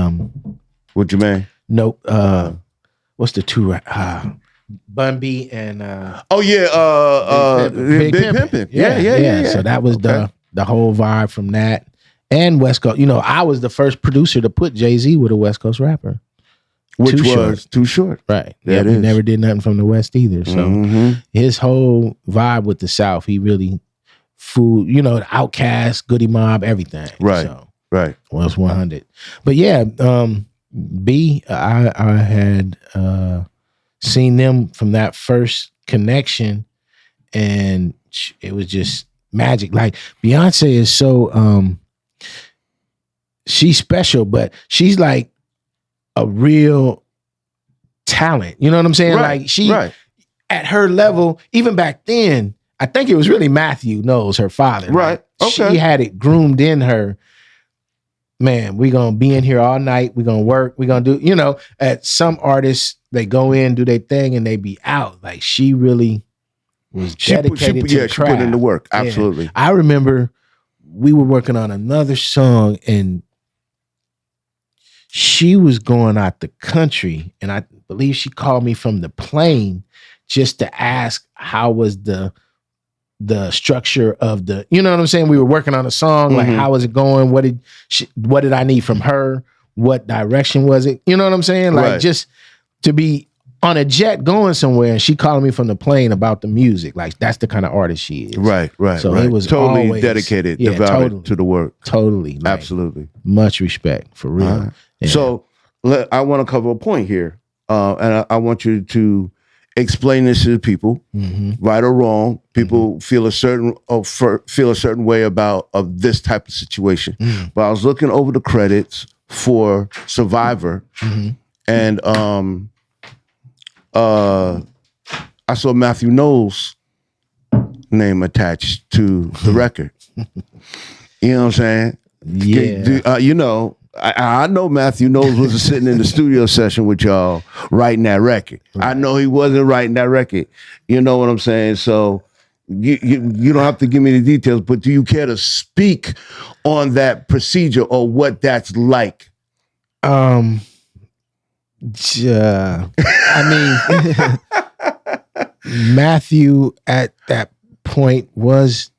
What you mean? Nope. What's the two? Bun B and Big Pimpin'. Yeah. So that was the whole vibe from that. And West Coast. I was the first producer to put Jay-Z with a West Coast rapper. Which was Too Short. Right. Yeah, he never did nothing from the West either. So his whole vibe with the South, he really the Outkast, Goodie Mob, everything. Right. So, right. Was 100. But yeah, B, I had seen them from that first connection, and it was just magic. Like Beyonce is so she's special, but she's like a real talent. You know what I'm saying? Right, like she at her level, even back then, I think it was really Matthew Knowles, her father. Right. Like, she had it groomed in her. Man, we're gonna be in here all night. We're gonna work. We're gonna do, at some artists, they go in, do their thing, and they be out. Like she really was dedicated to the craft. She put in the work. Absolutely. Yeah. I remember we were working on another song, and she was going out the country, and I believe she called me from the plane just to ask how was the structure of the, you know what I'm saying? We were working on a song, like how was it going? What did I need from her? What direction was it? You know what I'm saying? Like just to be on a jet going somewhere, and she calling me from the plane about the music. Like that's the kind of artist she is. Right. So it was totally always dedicated, devoted to the work. Totally. Like, absolutely. Much respect for real. Yeah. So I want to cover a point here. And I want you to explain this to the people, right or wrong. People feel a certain way about this type of situation. But I was looking over the credits for Survivor, and I saw Matthew Knowles' name attached to the record. You know what I'm saying? Yeah. I know Matthew Knowles was sitting in the studio session with y'all writing that record. Right. I know he wasn't writing that record. You know what I'm saying? So you don't have to give me the details, but do you care to speak on that procedure or what that's like? I mean, Matthew at that point was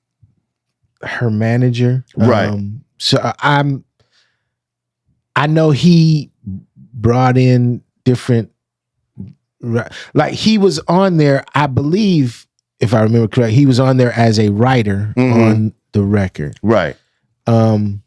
her manager, right? So I know he brought in different, like he was on there, I believe, if I remember correct, he was on there as a writer on the record. Right. And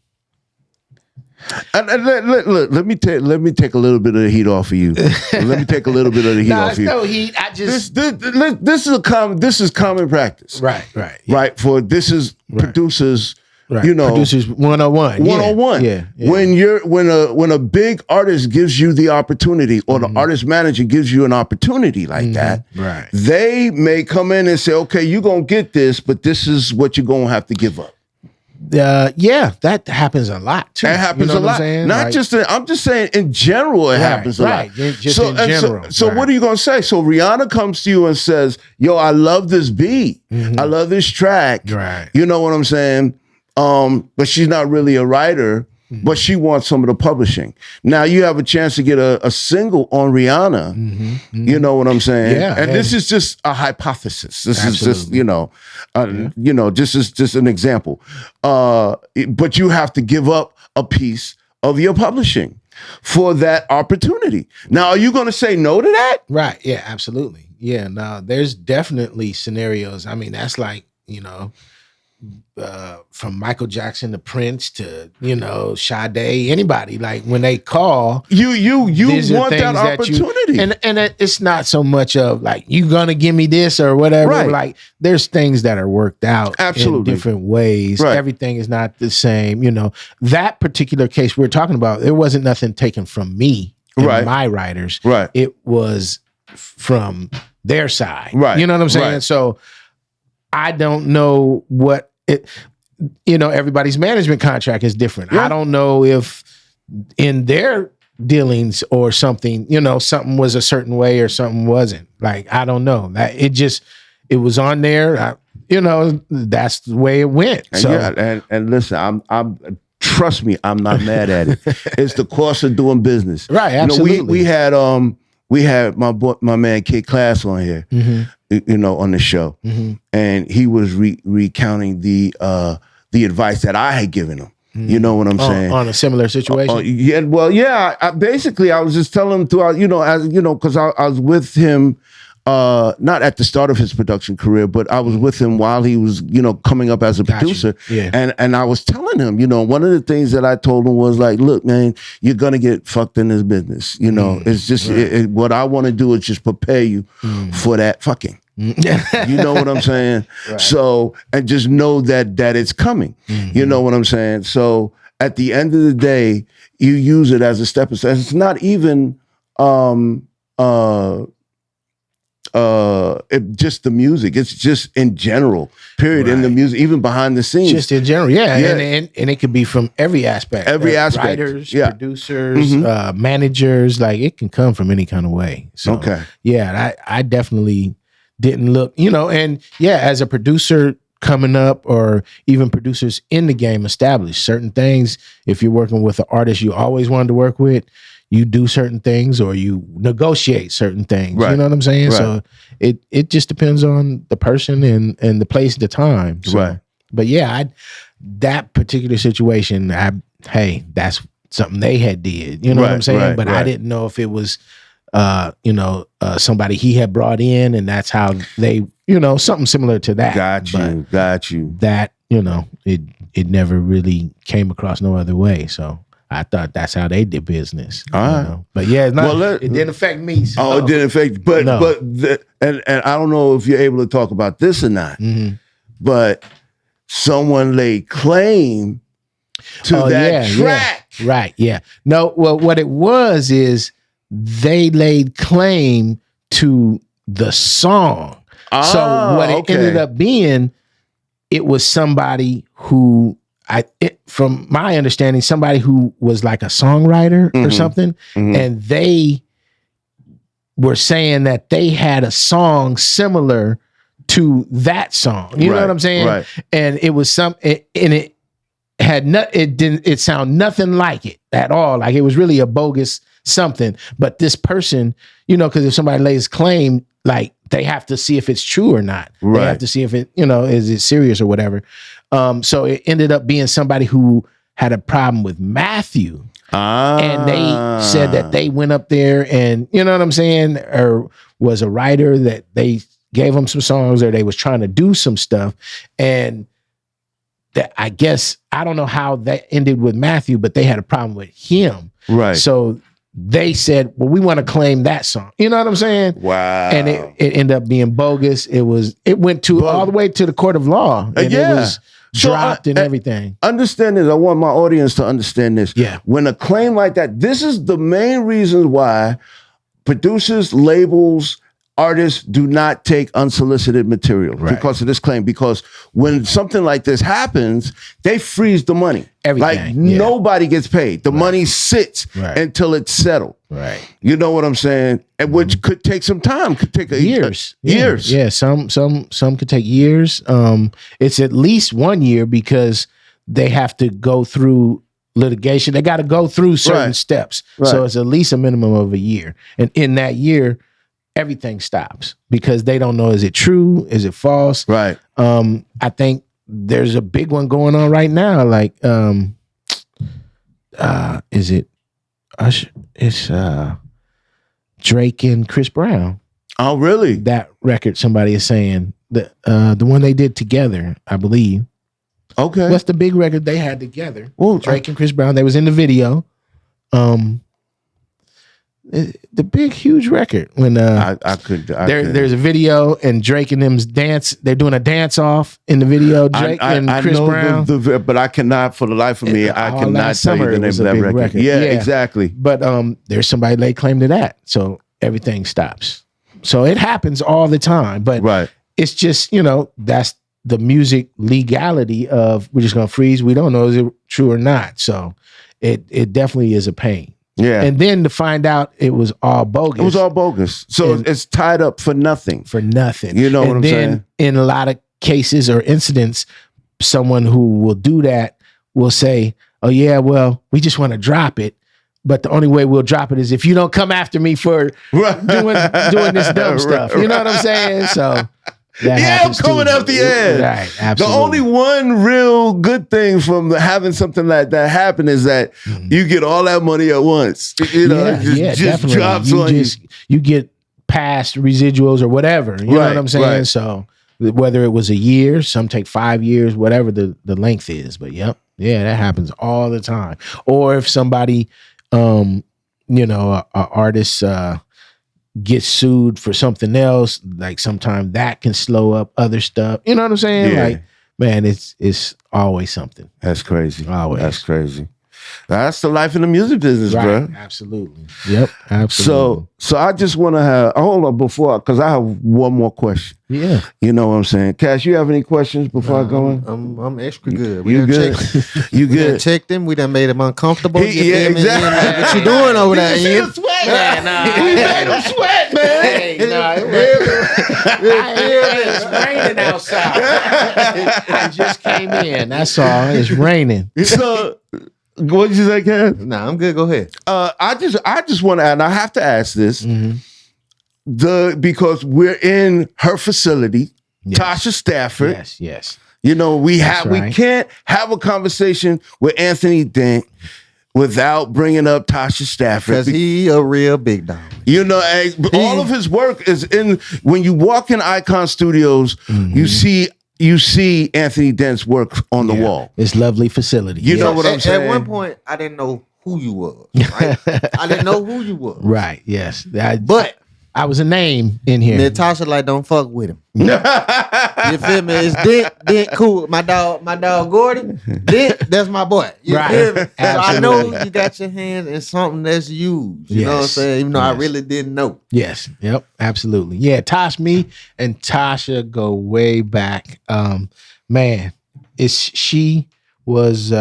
let me take a little bit of the heat off of you. Let me take a little bit of the heat off of you. No heat. I just this is common practice. Right. Right. For this is producers. Right. You know, producers 101. 101. Yeah. When a big artist gives you the opportunity, or the artist manager gives you an opportunity like that, right? They may come in and say, "Okay, you're gonna get this, but this is what you're gonna have to give up." That happens a lot too. It happens a lot. Not just I'm just saying in general it happens a lot. Just in general. So what are you gonna say? So Rihanna comes to you and says, "Yo, I love this beat. I love this track." Right. You know what I'm saying? But she's not really a writer, but she wants some of the publishing. Now you have a chance to get a single on Rihanna. You know what I'm saying? Yeah. And this is just a hypothesis. This Absolutely. is just, just an example. But you have to give up a piece of your publishing for that opportunity. Now, are you going to say no to that? Right. Yeah, absolutely. Yeah. Now there's definitely scenarios. I mean, that's like, from Michael Jackson to Prince to Sade, anybody, like when they call, you want that opportunity, and it's not so much of like you gonna give me this or whatever. Right. Like there's things that are worked out in different ways. Right. Everything is not the same. That particular case we're talking about, there wasn't nothing taken from me and my writers. Right. It was from their side. Right. You know what I'm saying? Right. So I don't know what it, everybody's management contract is different. Yeah. I don't know if in their dealings or something, something was a certain way or something wasn't. Like, I don't know. It was on there. That's the way it went. And so and listen, I'm trust me, I'm not mad at it. It's the cost of doing business. Right, absolutely. We had my man Kid Class on here, on the show, and he was recounting the advice that I had given him. You know what I'm saying? On a similar situation. Basically, I was just telling him throughout, because I was with him. Not at the start of his production career, but I was with him while he was, coming up as a producer. Yeah. And I was telling him, one of the things that I told him was like, look, man, you're going to get fucked in this business. It's just, what I want to do is just prepare you for that fucking. You know what I'm saying? Right. So, and just know that it's coming. You know what I'm saying? So at the end of the day, you use it as a stepping stone. It's not even, just the music. It's just in general, period. In the music, even behind the scenes. Just in general, yeah. And it could be from every aspect. Writers, producers, managers, like it can come from any kind of way. So, I definitely didn't look, and as a producer coming up, or even producers in the game established certain things. If you're working with an artist you always wanted to work with, you do certain things or you negotiate certain things. Right. You know what I'm saying? Right. So it just depends on the person and the place, the time. So, right. But that particular situation, that's something they had did. You know what I'm saying? Right, but I didn't know if it was, somebody he had brought in, and that's how they, something similar to that. Got you. That, it never really came across no other way. So I thought that's how they did business. All right. But it's not, it didn't affect me. So. Oh, it didn't affect, but and I don't know if you're able to talk about this or not, but someone laid claim to that track. Yeah. Right, yeah. No, well, what it was is they laid claim to the song. So what it ended up being, it was somebody who, from my understanding, somebody who was like a songwriter or something, and they were saying that they had a song similar to that song. You know what I'm saying? Right. And it was it had it didn't sound nothing like it at all. Like it was really a bogus something. But this person, you know, because if somebody lays claim, like they have to see if it's true or not. Right. They have to see if it, you know, is it serious or whatever. So it ended up being somebody who had a problem with Matthew. And they said that they went up there and, you know what I'm saying, or was a writer that they gave them some songs or they was trying to do some stuff. And that I guess, I don't know how that ended with Matthew, but they had a problem with him. Right. So they said, well, we want to claim that song. You know what I'm saying? Wow. And it ended up being bogus. It went to all the way to the court of law. And it was dropped and everything. Understand this. I want my audience to understand this. Yeah. When a claim like that, this is the main reason why producers, labels, artists do not take unsolicited material because of this claim. Because when something like this happens, they freeze the money. Everything. Like nobody gets paid. The money sits until it's settled. Right. You know what I'm saying? And which could take some time. Could take years. Years. Yeah. Some could take years. It's at least 1 year because they have to go through litigation. They got to go through certain steps. Right. So it's at least a minimum of a year. And in that year, everything stops because they don't know, is it true? Is it false? Right. I think there's a big one going on right now. Like, is it Usher? It's Drake and Chris Brown. Oh, really? That record, somebody is saying the one they did together, I believe. Okay. What's the big record they had together? Well, Drake and Chris Brown. They was in the video. The big huge record when there's a video and Drake and them's dance. They're doing a dance off in the video. Drake and Chris Brown. But I cannot, for the life of me, I cannot tell you the name of that record. Yeah, exactly. But there's somebody laid claim to that, so everything stops. So it happens all the time. But it's just, you know, that's the music legality of we're just gonna freeze. We don't know is it true or not. So it definitely is a pain. Yeah. And then to find out it was all bogus. It was all bogus. So it's tied up for nothing. For nothing. You know what I'm saying? In a lot of cases or incidents, someone who will do that will say, oh yeah, well, we just want to drop it. But the only way we'll drop it is if you don't come after me for doing this dumb stuff. You know what I'm saying? So I'm coming out the end. Right, absolutely. The only one real good thing from having something like that happen is that you get all that money at once. You know, just drops on you. You get past residuals or whatever. You know what I'm saying? Right. So whether it was a year, some take 5 years, whatever the length is. But that happens all the time. Or if somebody, a artist gets sued for something else, like sometimes that can slow up other stuff. You know what I'm saying? Yeah. Like, man, it's always something. That's crazy. Always. That's crazy. That's the life in the music business, bro. Absolutely. Yep. Absolutely. So I just want to hold on because I have one more question. Yeah. You know what I'm saying? Cash, you have any questions before I go in? I'm extra good. You good? You good? We done checked him. We done made him uncomfortable. Exactly. What you doing over there, Ian? We made him sweat, man. Hey, it's raining outside. I just came in. That's all. It's raining. So, what did you say, Cash? Nah, I'm good. Go ahead. I just want to, and I have to ask this, because we're in her facility, Tasha Stafford. Yes. You know, we can't have a conversation with Anthony Dent without bringing up Tasha Stafford. Because he a real big dog. You know, all of his work is when you walk in Icon Studios, you see Anthony Dent's work on the wall. It's lovely facility. You know what I'm saying? At one point, I didn't know who you was. Right? I didn't know who you was. Right, yes. But I was a name in here. Natasha don't fuck with him. You feel me? It's Dent cool. My dog Gordon, Dent, that's my boy. You feel me? So I know you got your hands in something that's used. You know what I'm saying? Even though I really didn't know. Yes. Yep. Absolutely. Yeah. Me and Tasha go way back. Man, she was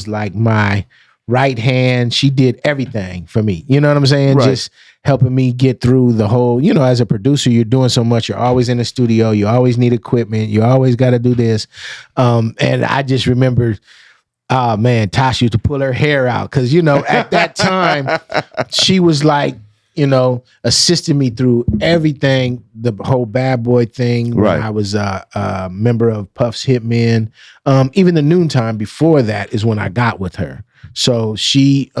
like my right hand. She did everything for me. You know what I'm saying? Right. Just helping me get through the whole, as a producer, you're doing so much. You're always in the studio. You always need equipment. You always got to do this. And I just remember, oh man, Tasha used to pull her hair out. Cause at that time she was like, assisting me through everything, the whole Bad Boy thing. Right. When I was a member of Puff's Hitmen. Even the Noontime before that is when I got with her. So she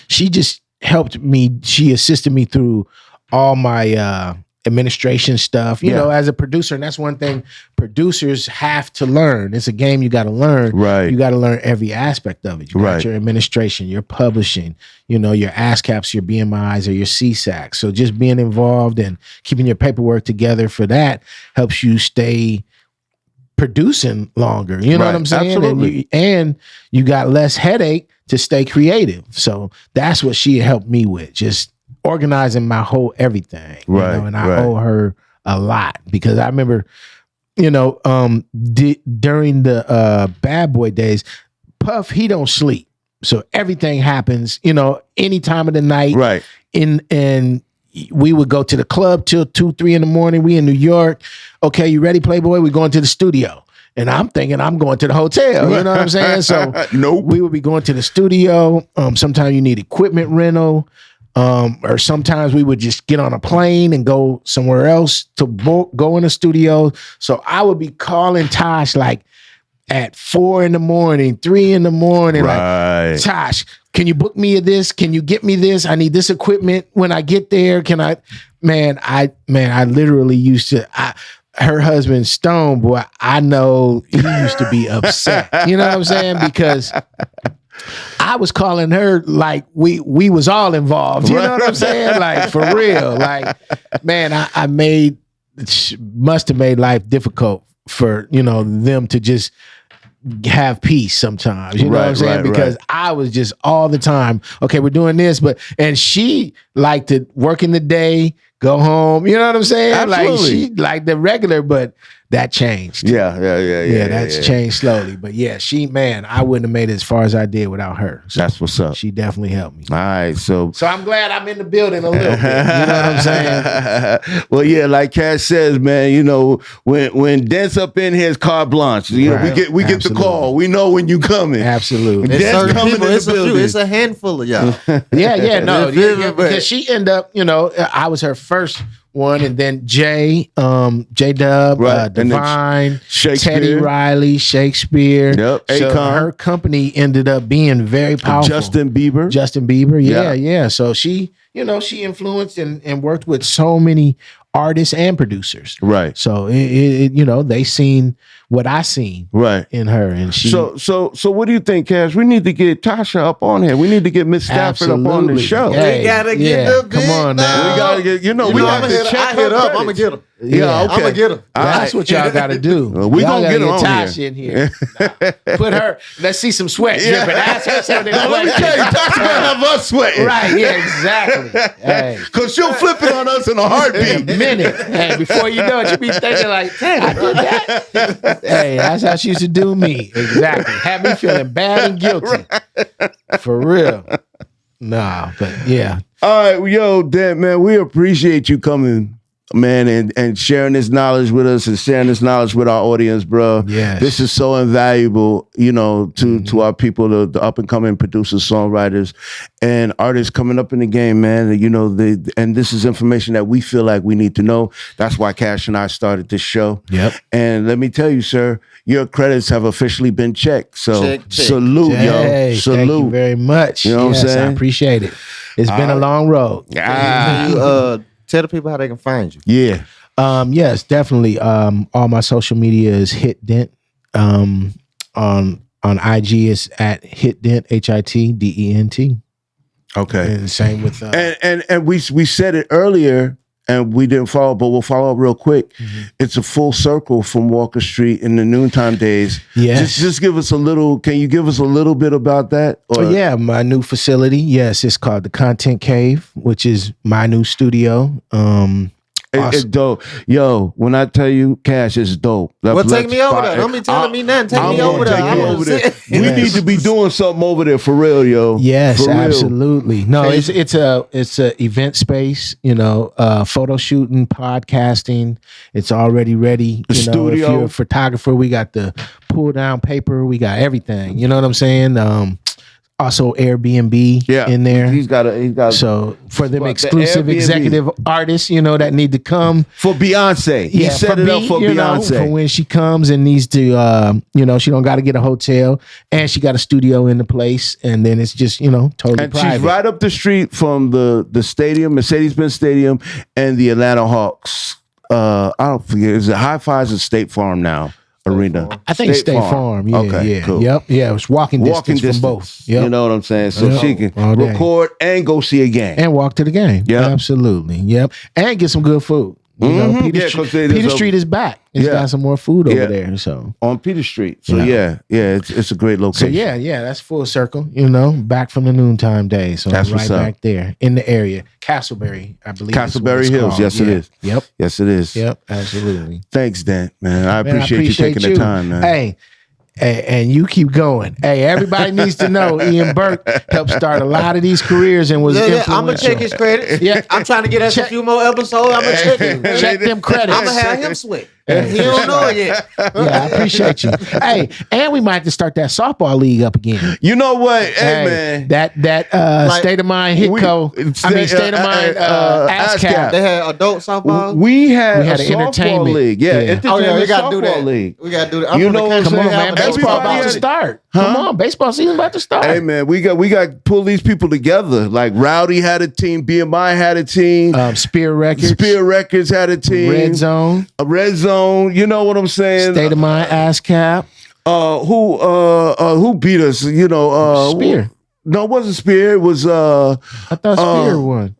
just helped me. She assisted me through all my administration stuff, you know, as a producer. And that's one thing producers have to learn. It's a game you got to learn. Right. You got to learn every aspect of it. You got your administration, your publishing, your ASCAPs, your BMIs, or your CSACs. So just being involved and keeping your paperwork together for that helps you stay producing longer. You know what I'm saying? Absolutely. And you got less headache to stay creative. So that's what she helped me with, just organizing my whole everything. Right. And I owe her a lot because I remember, during the Bad Boy days, Puff, he don't sleep. So everything happens, any time of the night. Right. And we would go to the club till 2, 3 in the morning. We in New York. Okay, you ready, Playboy? We're going to the studio. And I'm thinking I'm going to the hotel. You know what I'm saying? So Nope. We would be going to the studio. Sometimes you need equipment rental. Or sometimes we would just get on a plane and go somewhere else to go in the studio. So I would be calling Tosh like at 4 in the morning, 3 in the morning. Right. Like, Tosh, can you book me this? Can you get me this? I need this equipment when I get there. Can I? I literally used to. Her husband, Stone, boy, I know he used to be upset. You know what I'm saying? Because I was calling her like we was all involved. You know what I'm saying? Like for real. Like, man, I must have made life difficult for, them to just have peace sometimes. You know what I'm saying? Because I was just all the time, okay, we're doing this, and she liked to work in the day, go home. You know what I'm saying? Absolutely. Like she liked the regular, but that changed. Yeah. That's changed slowly. But yeah, I wouldn't have made it as far as I did without her. So that's what's up. She definitely helped me. All right, so I'm glad I'm in the building a little bit. You know what I'm saying? Well, yeah, like Cash says, man, when Dent's up in here, it's carte blanche. We get the call. We know when you coming. Absolutely. Dent's coming people, in the building. It's a handful of y'all. Because she ended up, I was her first one, and then J Dub, Divine, Teddy Riley, Shakespeare. Yep. So Akon. her company ended up being very powerful. Justin Bieber, yeah. So she, she influenced and worked with so many artists and producers. Right. So they seen what I seen in her, and she. So what do you think, Cash? We need to get Tasha up on here. We need to get Miss Stafford up on the show. Hey, we gotta get the come on now. We gotta get. We gotta check her up. I'm gonna get her. Yeah, okay. I'm gonna get her. That's what y'all got to do. We gonna get her on Tasha in here. Put her. Let's see some sweat dripping. Ask her something. Let me tell you, Tasha gonna have us sweating. Right? Yeah, exactly. Hey, because she'll flip it on us in a heartbeat. In a minute. Hey, before you know it, you'll be thinking like, "Damn, I did that." Hey, that's how she used to do me. Exactly. Have me feeling bad and guilty. For real. Nah, but yeah. All right, yo, Dent, man, we appreciate you coming, man, and sharing this knowledge with us and sharing this knowledge with our audience, bro. Yes. This is so invaluable, to our people, the up and coming producers, songwriters, and artists coming up in the game, man. And this is information that we feel like we need to know. That's why Cash and I started this show. Yep. And let me tell you, sir, your credits have officially been checked. So check. salute, yo. Salute. Thank you very much. You know what I'm saying? I appreciate it. It's been a long road. Can you tell the people how they can find you? Yeah. Yes, definitely. All my social media is Hit Dent. On IG is at Hit Dent, HITDENT. Okay. And same with and we said it earlier and we didn't follow, but we'll follow up real quick. Mm-hmm. It's a full circle from Walker Street in the Noontime days. Yes. Just give us a little. Can you give us a little bit about that? Or? Yeah, my new facility. Yes, it's called the Content Cave, which is my new studio. It's dope. Yo, when I tell you, Cash is dope. Well, take me over there. Don't be telling me nothing. Take me over there. We need to be doing something over there for real, yo. Yes, absolutely. No, it's a event space. Photo shooting, podcasting. It's already ready. Studio. If you're a photographer, we got the pull down paper. We got everything. You know what I'm saying? Also Airbnb in there. He's got so for them exclusive executive artists, that need to come. For Beyonce. He set it up for Beyonce. For when she comes and needs to she don't gotta get a hotel, and she got a studio in the place, and then it's just, totally and private. She's right up the street from the stadium, Mercedes-Benz Stadium, and the Atlanta Hawks. I don't forget, is it High Fives or State Farm now? Arena. I think State Farm. Yeah, okay, yeah. Cool. Yep. Yeah, it was walking distance from both. Yep. You know what I'm saying? So she can record and go see a game. And walk to the game. Yeah. Absolutely. Yep. And get some good food. Peter Street is back. It's got some more food over there. So on Peter Street. So it's a great location. So that's full circle. Back from the noontime days. So that's right back there in the area. Castleberry, I believe. Castleberry Hills. Yes, it is. Yep. Yes, it is. Yep. Absolutely. Thanks, Dan. Man, I appreciate you taking the time, man. Hey. And you keep going. Hey, everybody needs to know Ian Burke helped start a lot of these careers and was influential. I'm gonna check his credits. Yeah, I'm trying to get us a few more episodes. I'm gonna check him. Check them credits. I'm gonna have him sweat. He don't know it yet. Yeah, I appreciate you. Hey, and we might have to start that softball league up again. You know what? Hey man, that State of Mind Hitco. State of Mind ASCAP. They had adult softball. We had an entertainment league. Yeah. We gotta do that. League. We gotta do that. You know what I'm saying? Come on, man. Baseball about to start. Come on, baseball season about to start. Hey man, we got to pull these people together. Like Rowdy had a team, BMI had a team, Spear Records had a team, Red Zone. You know what I'm saying? State of Mind ASCAP. Who beat us? Spear. No, it wasn't Spear. It was I thought Spear won.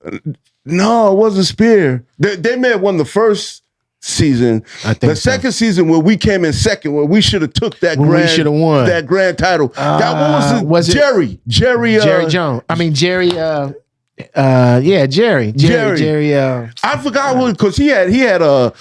No, it wasn't Spear. They may have won the first season. I think the second season where we came in second, where we should have took that won that grand title. That was Jerry Jones. I mean Jerry. Jerry. I forgot who, because he had oh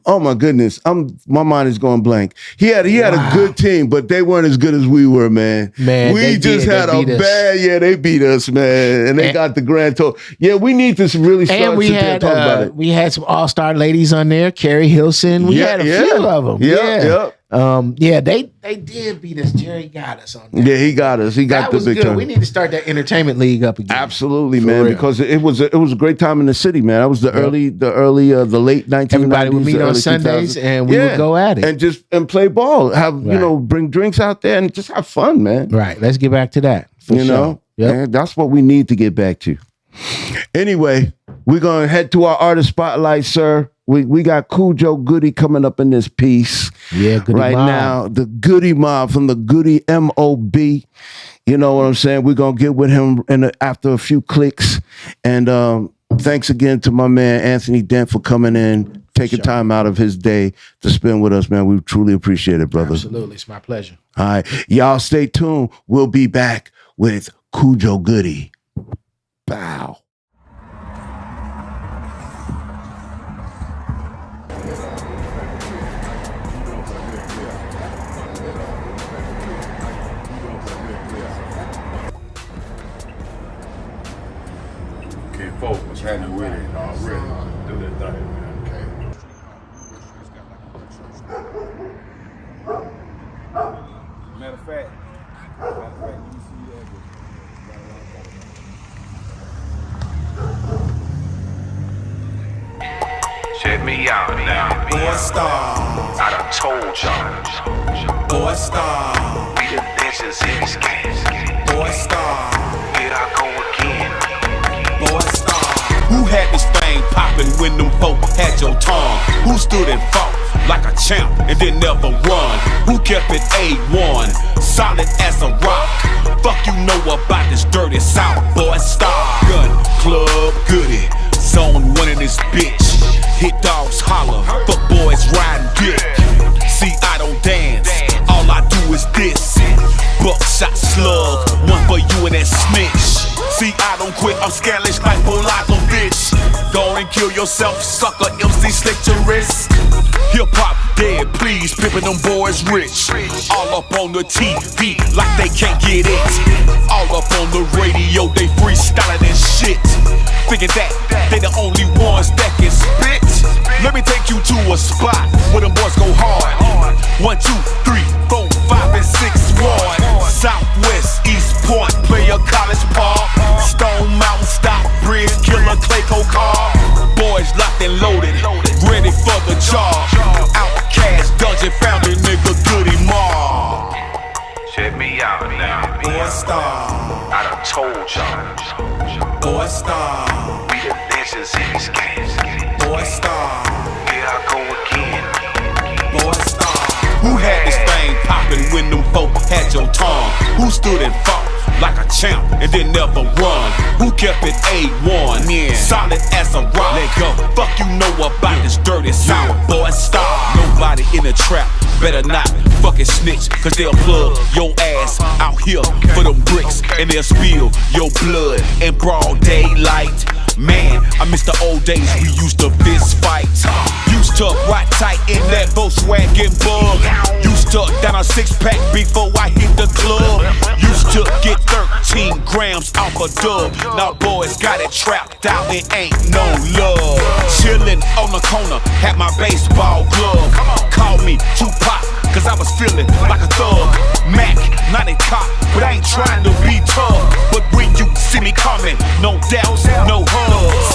my goodness, my mind is going blank. He had a good team, but they weren't as good as we were, man. We just had a bad. They beat us, man, and they got the grand total. Yeah, we need to really start and we had talk about it. We had some all-star ladies on there, Carrie Hilson. We had a few of them. They did beat us. Jerry got us on that. Yeah, he got us. He got the big time. We need to start that entertainment league up again. Absolutely, man, because it was a great time in the city, man. That was the late 1990s. Everybody would meet on Sundays 2000s. And we would go at it and play ball. Bring drinks out there and just have fun, man. Right. Let's get back to that. Man, that's what we need to get back to. Anyway, we're gonna head to our artist spotlight, sir. We got Khujo Goodie coming up in this piece. Yeah, Goodie right Mob. Now. The Goodie Mob from the Goodie Mob. You know what I'm saying? We're gonna get with him after a few clicks. And thanks again to my man Anthony Dent for coming in, taking time out of his day to spend with us, man. We truly appreciate it, brother. Absolutely, it's my pleasure. All right, y'all stay tuned. We'll be back with Khujo Goodie. Bow. What's happening with it already? Do that thing, man. Okay. Matter of fact, let me see you Check me out now. Boy Star. I done told y'all. Boy Star. We the bitches in this game. Boy Star. Here I go again. Boy Star. Who had this thing poppin' when them folk had your tongue? Who stood and fought like a champ and didn't ever run? Who kept it A1, solid as a rock? Fuck you know about this dirty South Boy Star. Gun Club Goodie, zone 1 in this bitch. Hit dogs holler, fuck boys riding dick. See, I don't dance, all I do is this. Buckshot slug, one for you and that snitch. See, I don't quit, I'm scandalous like Bolakovich. Go and kill yourself, sucker. MC slick your wrist. Hip hop dead, please, pimpin' them boys rich. All up on the TV like they can't get it. All up on the radio, they freestyling and shit. Thinking that they the only ones that can spit. Let me take you to a spot where them boys go hard. 1, 2, 3, 4, 5, and 6 ward. Southwest, East Point, Player College Park. Stone Mountain, Stockbridge, Killer Clayco car. Boys locked and loaded, ready for the job. Outcast, dungeon found a nigga Goodie Mob. Check me out now. Boy Star. I done told y'all. Boy Star. We the legends in these games. Boy Star. Here I go again. Boy Star. Who had this thing poppin' when them folk had your tongue? Who stood and fought like a champ and then never run? Who kept it A1, yeah, solid as a rock? Let go. Fuck you know about this dirty sour boy star. Nobody in the trap better not fucking snitch, cause they'll plug your ass out here for them bricks and they'll spill your blood in broad daylight. Man, I miss the old days we used to fist fight. Used to ride tight in that Volkswagen Bug. Used to down a 6-pack before I hit the club. Used to get 13 grams off a dub. Now boys got it trapped out and ain't no love. Chillin' on the corner, had my baseball glove. Call me Tupac, cause I was feeling like a thug. Mac, not a cop, but I ain't trying to be tough. But when you see me coming, no doubts, no hugs.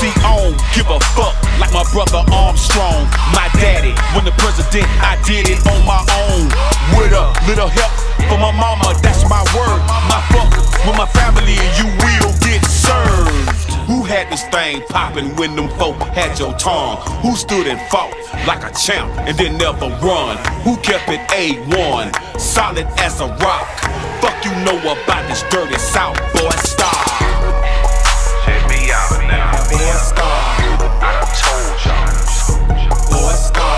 See, I don't give a fuck like my brother Armstrong. My daddy, when the president, I did it on my own. With a little help from my mama, that's my word. My fuck with my family and you will get served. Who had this thing poppin' when them folk had your tongue? Who stood and fought like a champ and then never run? Who kept it A1, solid as a rock? Fuck you know about this dirty South boy star. Check me out now. Boy Star. I done told y'all. Boy Star.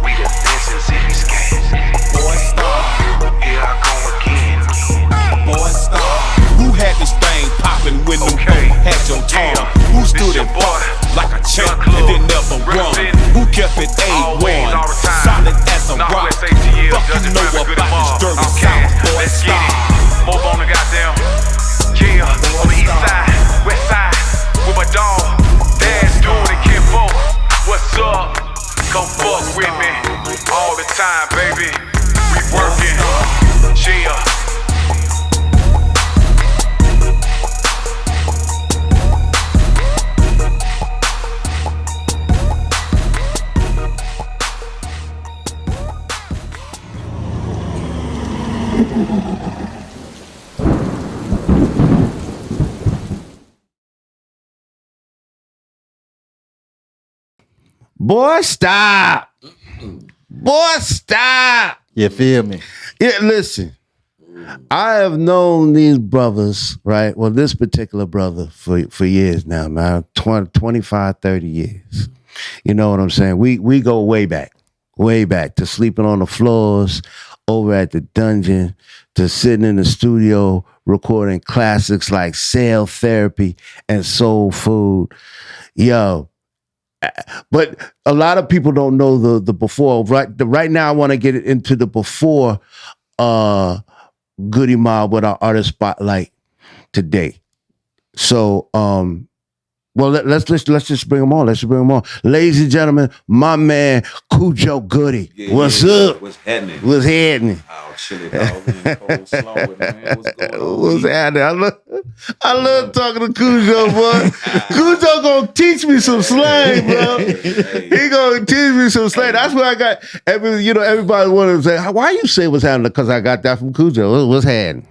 We the legends in these games. Boy Star. Here I go again. Boy Star. Who had this thing poppin' when them folk had your tongue? Who stood and fought like a champ and then never run? Who kept it A1, solid as a rock? Fuck you know about this dirty South boy star. More on the goddamn. Yeah, on the east side, west side, with my dog. Dad's doing it, Kid Folk. What's up? Come fuck with me all the time, baby. We working. Yeah. Boy, stop. Boy, stop. You feel me? Yeah, listen. I have known these brothers, right? Well, this particular brother for years now, man. 25, 30 years. You know what I'm saying? We go way back to sleeping on the floors over at the dungeon, to sitting in the studio recording classics like Cell Therapy and Soul Food. Yo, but a lot of people don't know the before. Right now, I want to get into the before Goodie Mob with our artist spotlight today. So, well, let's just bring them on. Let's bring them on, ladies and gentlemen. My man Khujo Goodie. Yeah, What's yeah. up? What's happening? What's happening? Oh, chili dog, man. Cold slow with man. What's going on? What's happening? I love talking to Khujo, boy. Khujo gonna teach me some slang, bro. He gonna teach me some slang. That's where I got everybody wanted to say, why you say what's happening? Because I got that from Khujo. What's happening?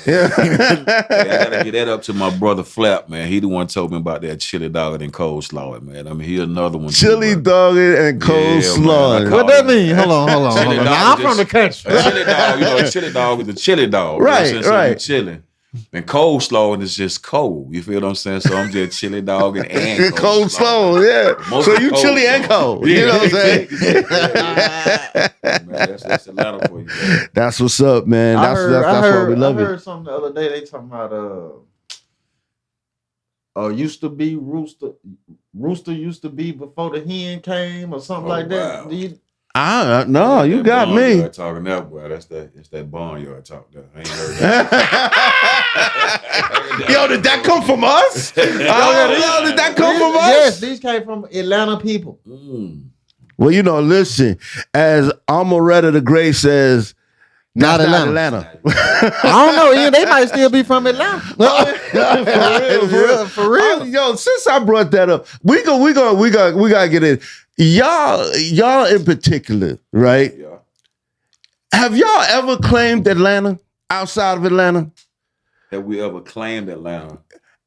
Yeah, I gotta get that up to my brother Flap, man. He the one told me about that chili dog and coleslaw, man. I mean, he another one. Chili dog and coleslaw. What that mean? Hold on. Now, I'm from the country. A chili dog, a chili dog is a chili dog. Right, you know what I'm saying? right. So you chilling. And coleslaw is just cold. You feel what I'm saying? So I'm just chili dog and coleslaw, yeah. Most So of you cold chili and cold. You know what I'm saying? Man, that's Atlanta for you. Man. That's what's up, man. That's why we love I it. heard something the other day. They talking about used to be Rooster. Rooster used to be before the hen came or something like that. Wow. Do you, No, you got me. Talking that, boy. It's that barnyard talk. There. I ain't heard that. Yo, did that come from us? Yo, did that come from us? Yes, these came from Atlanta people. Well, listen, as Amaretta the Great says, Not Atlanta. I don't know. They might still be from Atlanta. For real. Yo, since I brought that up, we gotta get in. Y'all in particular, right? Yeah. Have y'all ever claimed Atlanta outside of Atlanta? Have we ever claimed Atlanta?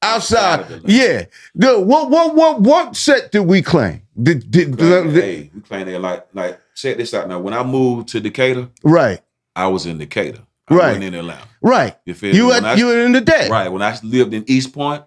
Outside of Atlanta? Yeah. What set did we claim? We claimed it like check this out now. When I moved to Decatur, right. I was in Decatur. I wasn't in Atlanta. Right. You feel me? You were in the day. Right. When I lived in East Point,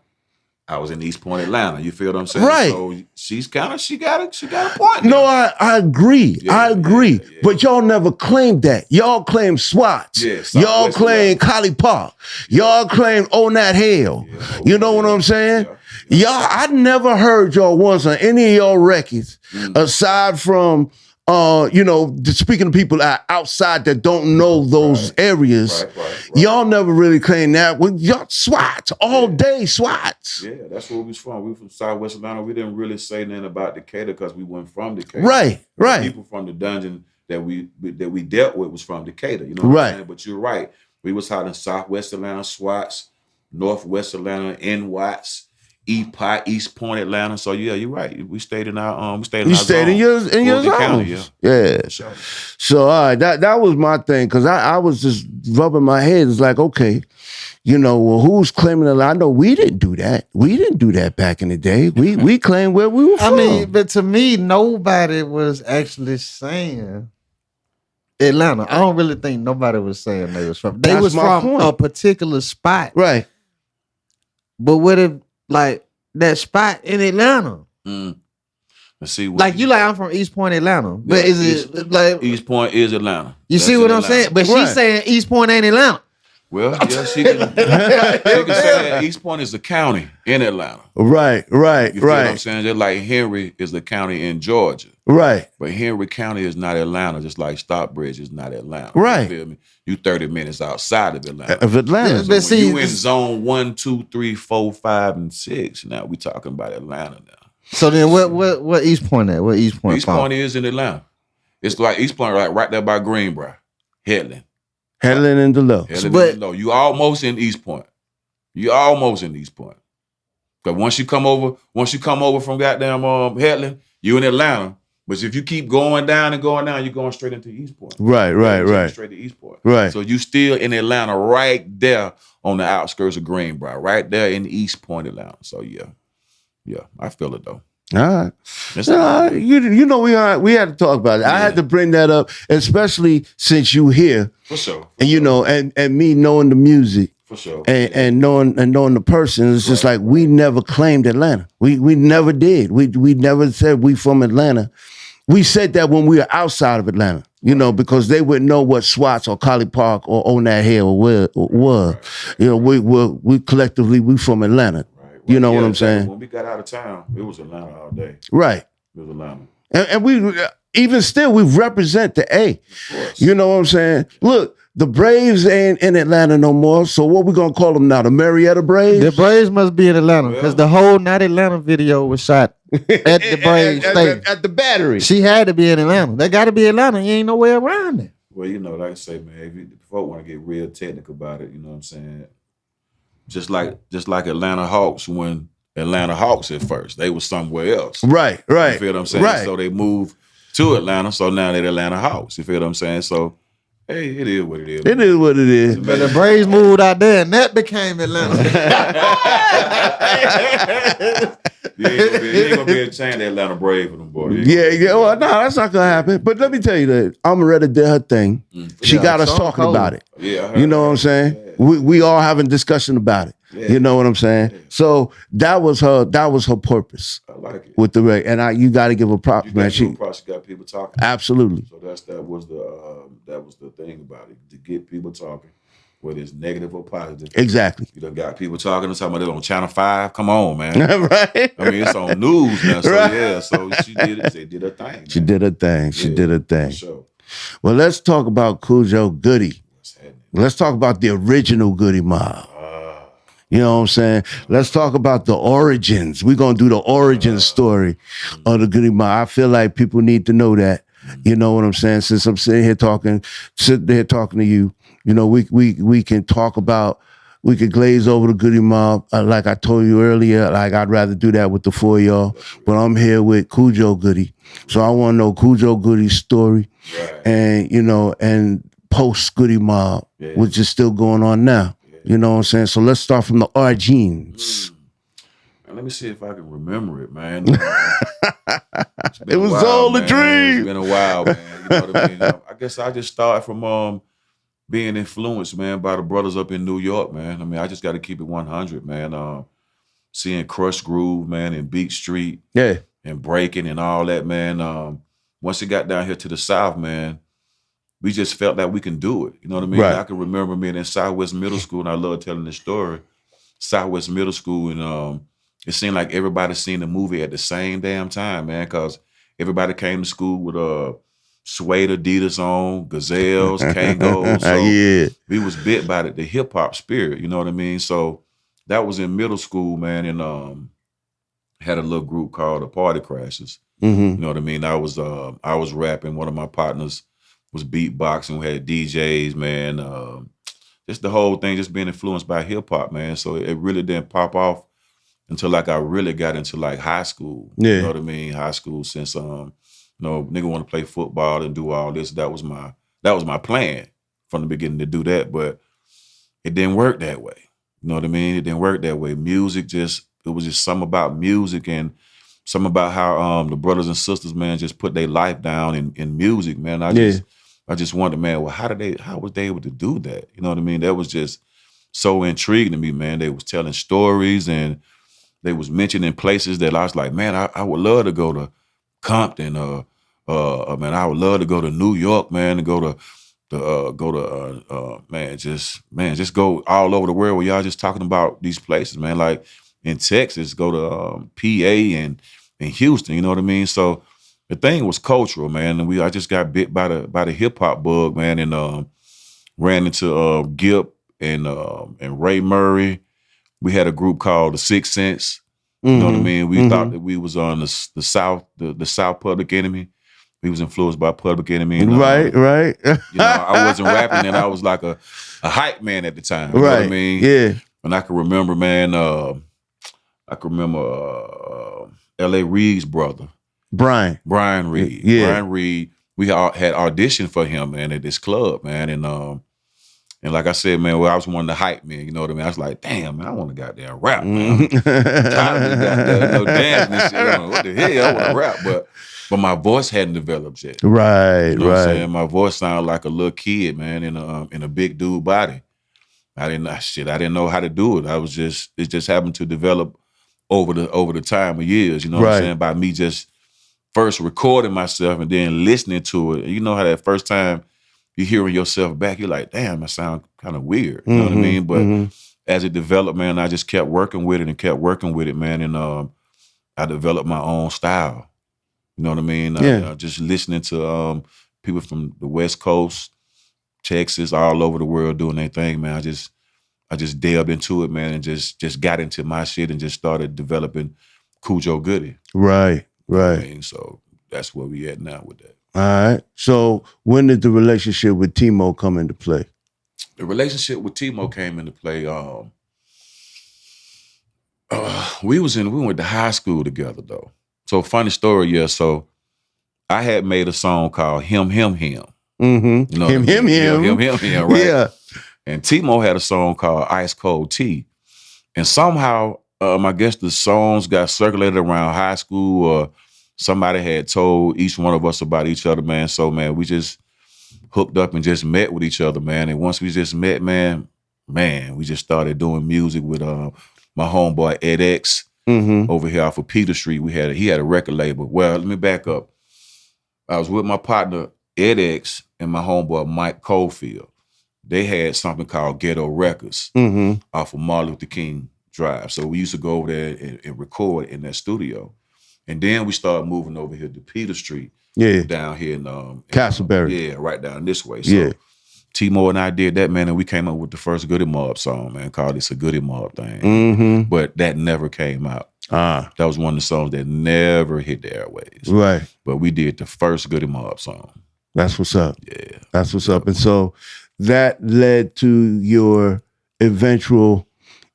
I was in East Point, Atlanta. You feel what I'm saying? Right. So she got a point. No, I agree. Yeah, I agree. yeah. But y'all never claimed that. Y'all claimed Swats. Yeah, y'all Southwest claimed Collie Park. Y'all claimed On That Hill. Yeah, you know what I'm saying? Yeah. Y'all, I never heard y'all once on any of y'all records, aside from speaking to people outside that don't know those areas, Right. y'all never really claimed that. Well, y'all Swats, all day Swats. Yeah, that's where we was from. We were from Southwest Atlanta. We didn't really say nothing about Decatur because we weren't from Decatur. Right. People from the dungeon that we dealt with was from Decatur. You know what I'm saying? But you're right. We was out in Southwest Atlanta, Swats, Northwest Atlanta, NWATS, East Point, Atlanta. So yeah, you're right. We stayed in our You stayed in your zones. County, Yeah. Sure. So that was my thing, because I was just rubbing my head. It's like, okay, who's claiming that? I know we didn't do that. We didn't do that back in the day. We claimed where we were from. I mean, but to me, nobody was actually saying Atlanta. I don't really think nobody was saying they was from. They That's was my from point. a particular spot. Right. But what if like that spot in Atlanta? Let's see. I'm from East Point, Atlanta. But is it like East Point is Atlanta? you see what I'm saying? But she's saying East Point ain't Atlanta. Well, yeah, she can say that East Point is a county in Atlanta. Right. You feel what I'm saying? Just like Henry is the county in Georgia. Right. But Henry County is not Atlanta, just like Stockbridge is not Atlanta. Right. You feel me? You 30 minutes outside of Atlanta. Of Atlanta. Yeah, but So when you in zone 1, 2, 3, 4, 5, and 6. Now we talking about Atlanta now. So then what East Point at? What East Point? East Point is in Atlanta. It's like East Point right there by Greenbrier. Headland. Headland and Delow. You almost in East Point. You almost in East Point. But once you come over from goddamn Headland, you in Atlanta. But if you keep going down, you're going straight into East Point. Right. Straight to East Point. Right. So you still in Atlanta, right there on the outskirts of Greenbrier, right there in East Point, Atlanta. So yeah, I feel it though. All right. We had to talk about it. I had to bring that up, especially since you here. For sure. And and me knowing the music. For sure. And knowing the person, it's just like we never claimed Atlanta. We never did. We never said we from Atlanta. We said that when we were outside of Atlanta, because they wouldn't know what Swats or Collie Park or On That Hill was. We collectively we from Atlanta. You know what I'm saying? When we got out of town, it was Atlanta all day. Right. It was Atlanta. And we even still we represent the A. You know what I'm saying? Look, the Braves ain't in Atlanta no more. So what we gonna call them now? The Marietta Braves? The Braves must be in Atlanta because the whole Not Atlanta video was shot at the Braves stadium. At the Battery. She had to be in Atlanta. They got to be Atlanta. You ain't nowhere around it. Well, like I say, man, if folk want to get real technical about it, you know what I'm saying? Just like Atlanta Hawks, when Atlanta Hawks at first, they was somewhere else. Right. You feel what I'm saying? Right. So they moved to Atlanta, so now they're Atlanta Hawks. You feel what I'm saying? So, hey, it is what it is. It is what it is. But the Braves moved out there, and that became Atlanta. You ain't gonna be able to change the Atlanta Braves for them boys. Yeah. Well, no, that's not gonna happen. But let me tell you that Amaretta did her thing. She got us talking about it. Yeah, you know what I'm saying? Yeah. We all having discussion about it. Yeah. You know what I'm saying? Yeah. So that was her purpose. I like it with the reg. And you got to give her props, man. She got people talking. Absolutely. So that was the thing about it, to get people talking. whether it's negative or positive. Exactly. You done got people talking about it on Channel 5. Come on, man. Right. I mean, it's on news now. So Right. yeah, so she did it. They did her thing. Man. She did her thing. She did her thing. For sure. Well, let's talk about Khujo Goodie. Let's talk about the original Goodie Mob. You know what I'm saying? Let's talk about the origins. We're going to do the origin story of the Goodie Mob. I feel like people need to know that. You know what I'm saying? Since I'm sitting there talking to you, you know, we can talk about, we could glaze over the Goodie Mob. Like I told you earlier, like I'd rather do that with the four of y'all. But I'm here with Khujo Goodie. So I want to know Khujo Goodie's story and, you know, and post Goodie Mob, which is still going on now. You know what I'm saying? So let's start from the origins. Let me see if I can remember it, man. It was all a dream. It's been a while, man. You know what I mean? I guess I just started from being influenced, man, by the brothers up in New York, man. I mean, I just got to keep it 100, man. Seeing Crush Groove, man, and Beat Street, and breaking and all that, man. Once it got down here to the South, man, we just felt that we can do it. You know what I mean? Right. I can remember being in Southwest Middle School, and I love telling this story. Southwest Middle School, and it seemed like everybody seen the movie at the same damn time, man, because everybody came to school with suede Adidas on, Gazelles, Kangos. So we was bit by the hip hop spirit, you know what I mean? So that was in middle school, man, and had a little group called the Party Crashers. You know what I mean? I was rapping. One of my partners was beatboxing. We had DJs, man. Just the whole thing, just being influenced by hip hop, man. So it really didn't pop off until like I really got into like high school. You know what I mean? High school, since you know, nigga want to play football and do all this. That was my plan from the beginning to do that, but it didn't work that way. You know what I mean? It didn't work that way. Music it was just something about music and something about how the brothers and sisters, man, just put their life down in music, man. I just wondered, man, well, how was they able to do that? You know what I mean? That was just so intriguing to me, man. They was telling stories and they was mentioning places that I was like, man, I would love to go to Compton, man, I would love to go to New York, man, and just go all over the world where y'all just talking about these places, man. Like in Texas, go to PA and Houston, you know what I mean? So the thing was cultural, man, and I just got bit by the hip hop bug, man, and ran into Gip and Ray Murray. We had a group called the Sixth Sense. You know what I mean? We thought that we was on the South, the South Public Enemy. We was influenced by Public Enemy. And, right. You know, I wasn't rapping, and I was like a hype man at the time. You know what I mean? Yeah. And I can remember, man. L.A. Reid's brother, Brian Reid. Yeah. Brian Reid. We all had auditioned for him, man, at this club, man, and like I said, man, well, I was one of the hype men, you know what I mean? I was like, damn, man, I want to goddamn rap, man. Tired of this goddamn dancing and shit. I don't know what the hell, I want to rap, but my voice hadn't developed yet. Right, you know what I'm saying? My voice sounded like a little kid, man, in a big dude body. I didn't know how to do it. It just happened to develop over the time of years, you know what I'm saying? By me just first recording myself and then listening to it. You know how that first time you hearing yourself back, you're like, damn, I sound kind of weird. You know what I mean? But as it developed, man, I just kept working with it, man. And I developed my own style. You know what I mean? Just listening to people from the West Coast, Texas, all over the world doing their thing, man. I just delved into it, man, and just got into my shit and just started developing Khujo Goodie. Right. You know what I mean? So that's where we at now with that. All right. So when did the relationship with Timo come into play? The relationship with Timo came into play. We went to high school together though. So funny story, yeah. So I had made a song called Him, Him, Him. Mm-hmm. You know Him, right? Yeah. And Timo had a song called Ice Cold Tea. And somehow, I guess the songs got circulated around high school, or somebody had told each one of us about each other, man. So, man, we just hooked up and just met with each other, man. And once we just met, man, we just started doing music with my homeboy Ed X over here off of Peter Street. He had a record label. Well, let me back up. I was with my partner Ed X and my homeboy Mike Cofield. they had something called Ghetto Records off of Martin Luther King Drive. So we used to go over there and record in that studio. And then we started moving over here to Peter Street. Yeah. Down here in Castleberry. Yeah, right down this way. So T-Mo and I did that, man, and we came up with the first Goodie Mob song, man, called It's a Goodie Mob thing. But that never came out. That was one of the songs that never hit the airwaves. Right. But we did the first Goodie Mob song. That's what's up. Yeah. That's what's up. And so that led to your eventual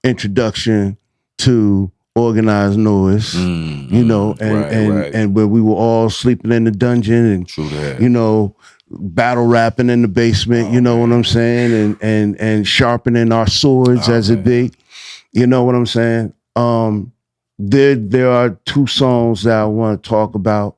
introduction to Organized Noise, you know, and where we were all sleeping in the dungeon and, True that. you know, battle rapping in the basement, you know what I'm saying? And sharpening our swords as it be. You know what I'm saying? There are two songs that I want to talk about.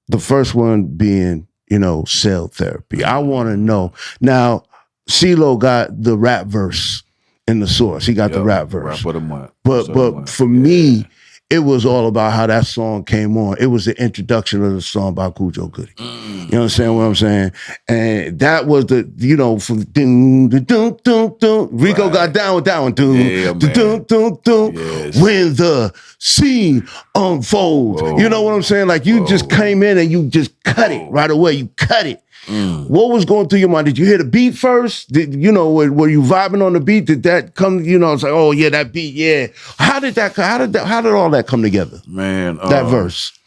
The first one being, you know, Cell Therapy. I want to know. Now, CeeLo got the rap verse in the source. He got the rap verse. Rap of the month. But for me, it was all about how that song came on. It was the introduction of the song by Khujo Goodie. You understand what I'm saying? And that was the, you know, from ding, ding, ding, ding, ding. Rico got down with that one. Ding, ding, ding, ding, ding. When the scene unfolds. You know what I'm saying? Like you just came in and you just cut it right away. You cut it. What was going through your mind? Did you hear the beat first? Did you know, were you vibing on the beat? Did that come, you know, it's like, oh yeah, that beat, yeah. How did all that come together? Man, that verse.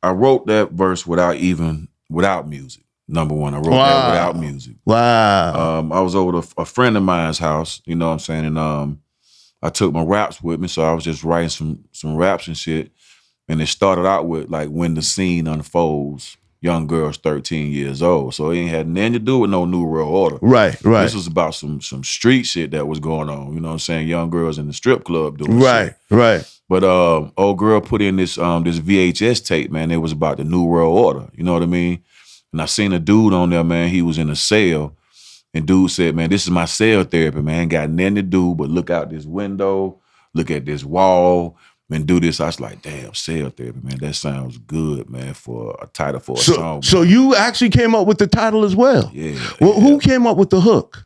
I wrote that verse without music. Number one, I wrote that without music. Wow. I was over to a friend of mine's house, you know what I'm saying? And I took my raps with me, so I was just writing some raps and shit. And it started out with like when the scene unfolds. Young girl's 13 years old, so it ain't had nothing to do with no New World Order. Right. This was about some street shit that was going on. You know what I'm saying? Young girls in the strip club doing shit. Right. But old girl put in this VHS tape, man. It was about the New World Order. You know what I mean? And I seen a dude on there, man. He was in a cell, and dude said, "Man, this is my cell therapy, man. Ain't got nothing to do but look out this window, look at this wall." And do this. I was like, damn, cell therapy, man. That sounds good, man, for a title for a song. So you actually came up with the title as well? Yeah. Well, who came up with the hook?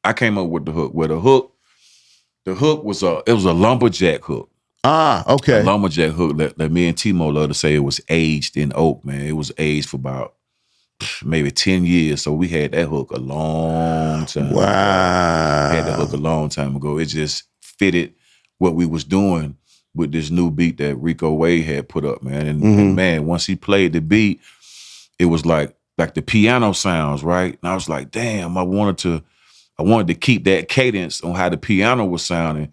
I came up with the hook. Well, the hook was a lumberjack hook. Okay. A lumberjack hook that me and T-Mo love to say it was aged in oak, man. It was aged for about maybe 10 years. So we had that hook a long time. Wow. We had that hook a long time ago. It just fitted what we was doing with this new beat that Rico Wade had put up, man. And man, once he played the beat, it was like the piano sounds, right? And I was like, damn, I wanted to keep that cadence on how the piano was sounding.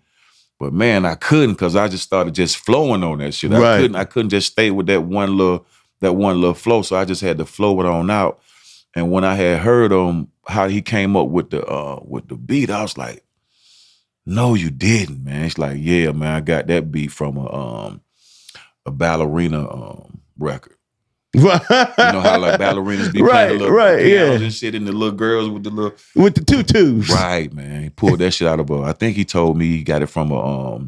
But man, I couldn't, because I just started just flowing on that shit. I couldn't just stay with that one little flow. So I just had to flow it on out. And when I had heard how he came up with the beat, I was like, no, you didn't, man. It's like, yeah, man, I got that beat from a ballerina record. You know how like ballerinas be playing the little pianos and shit, and the little girls with the tutus. Right, man. He pulled that shit out of I think he told me he got it from what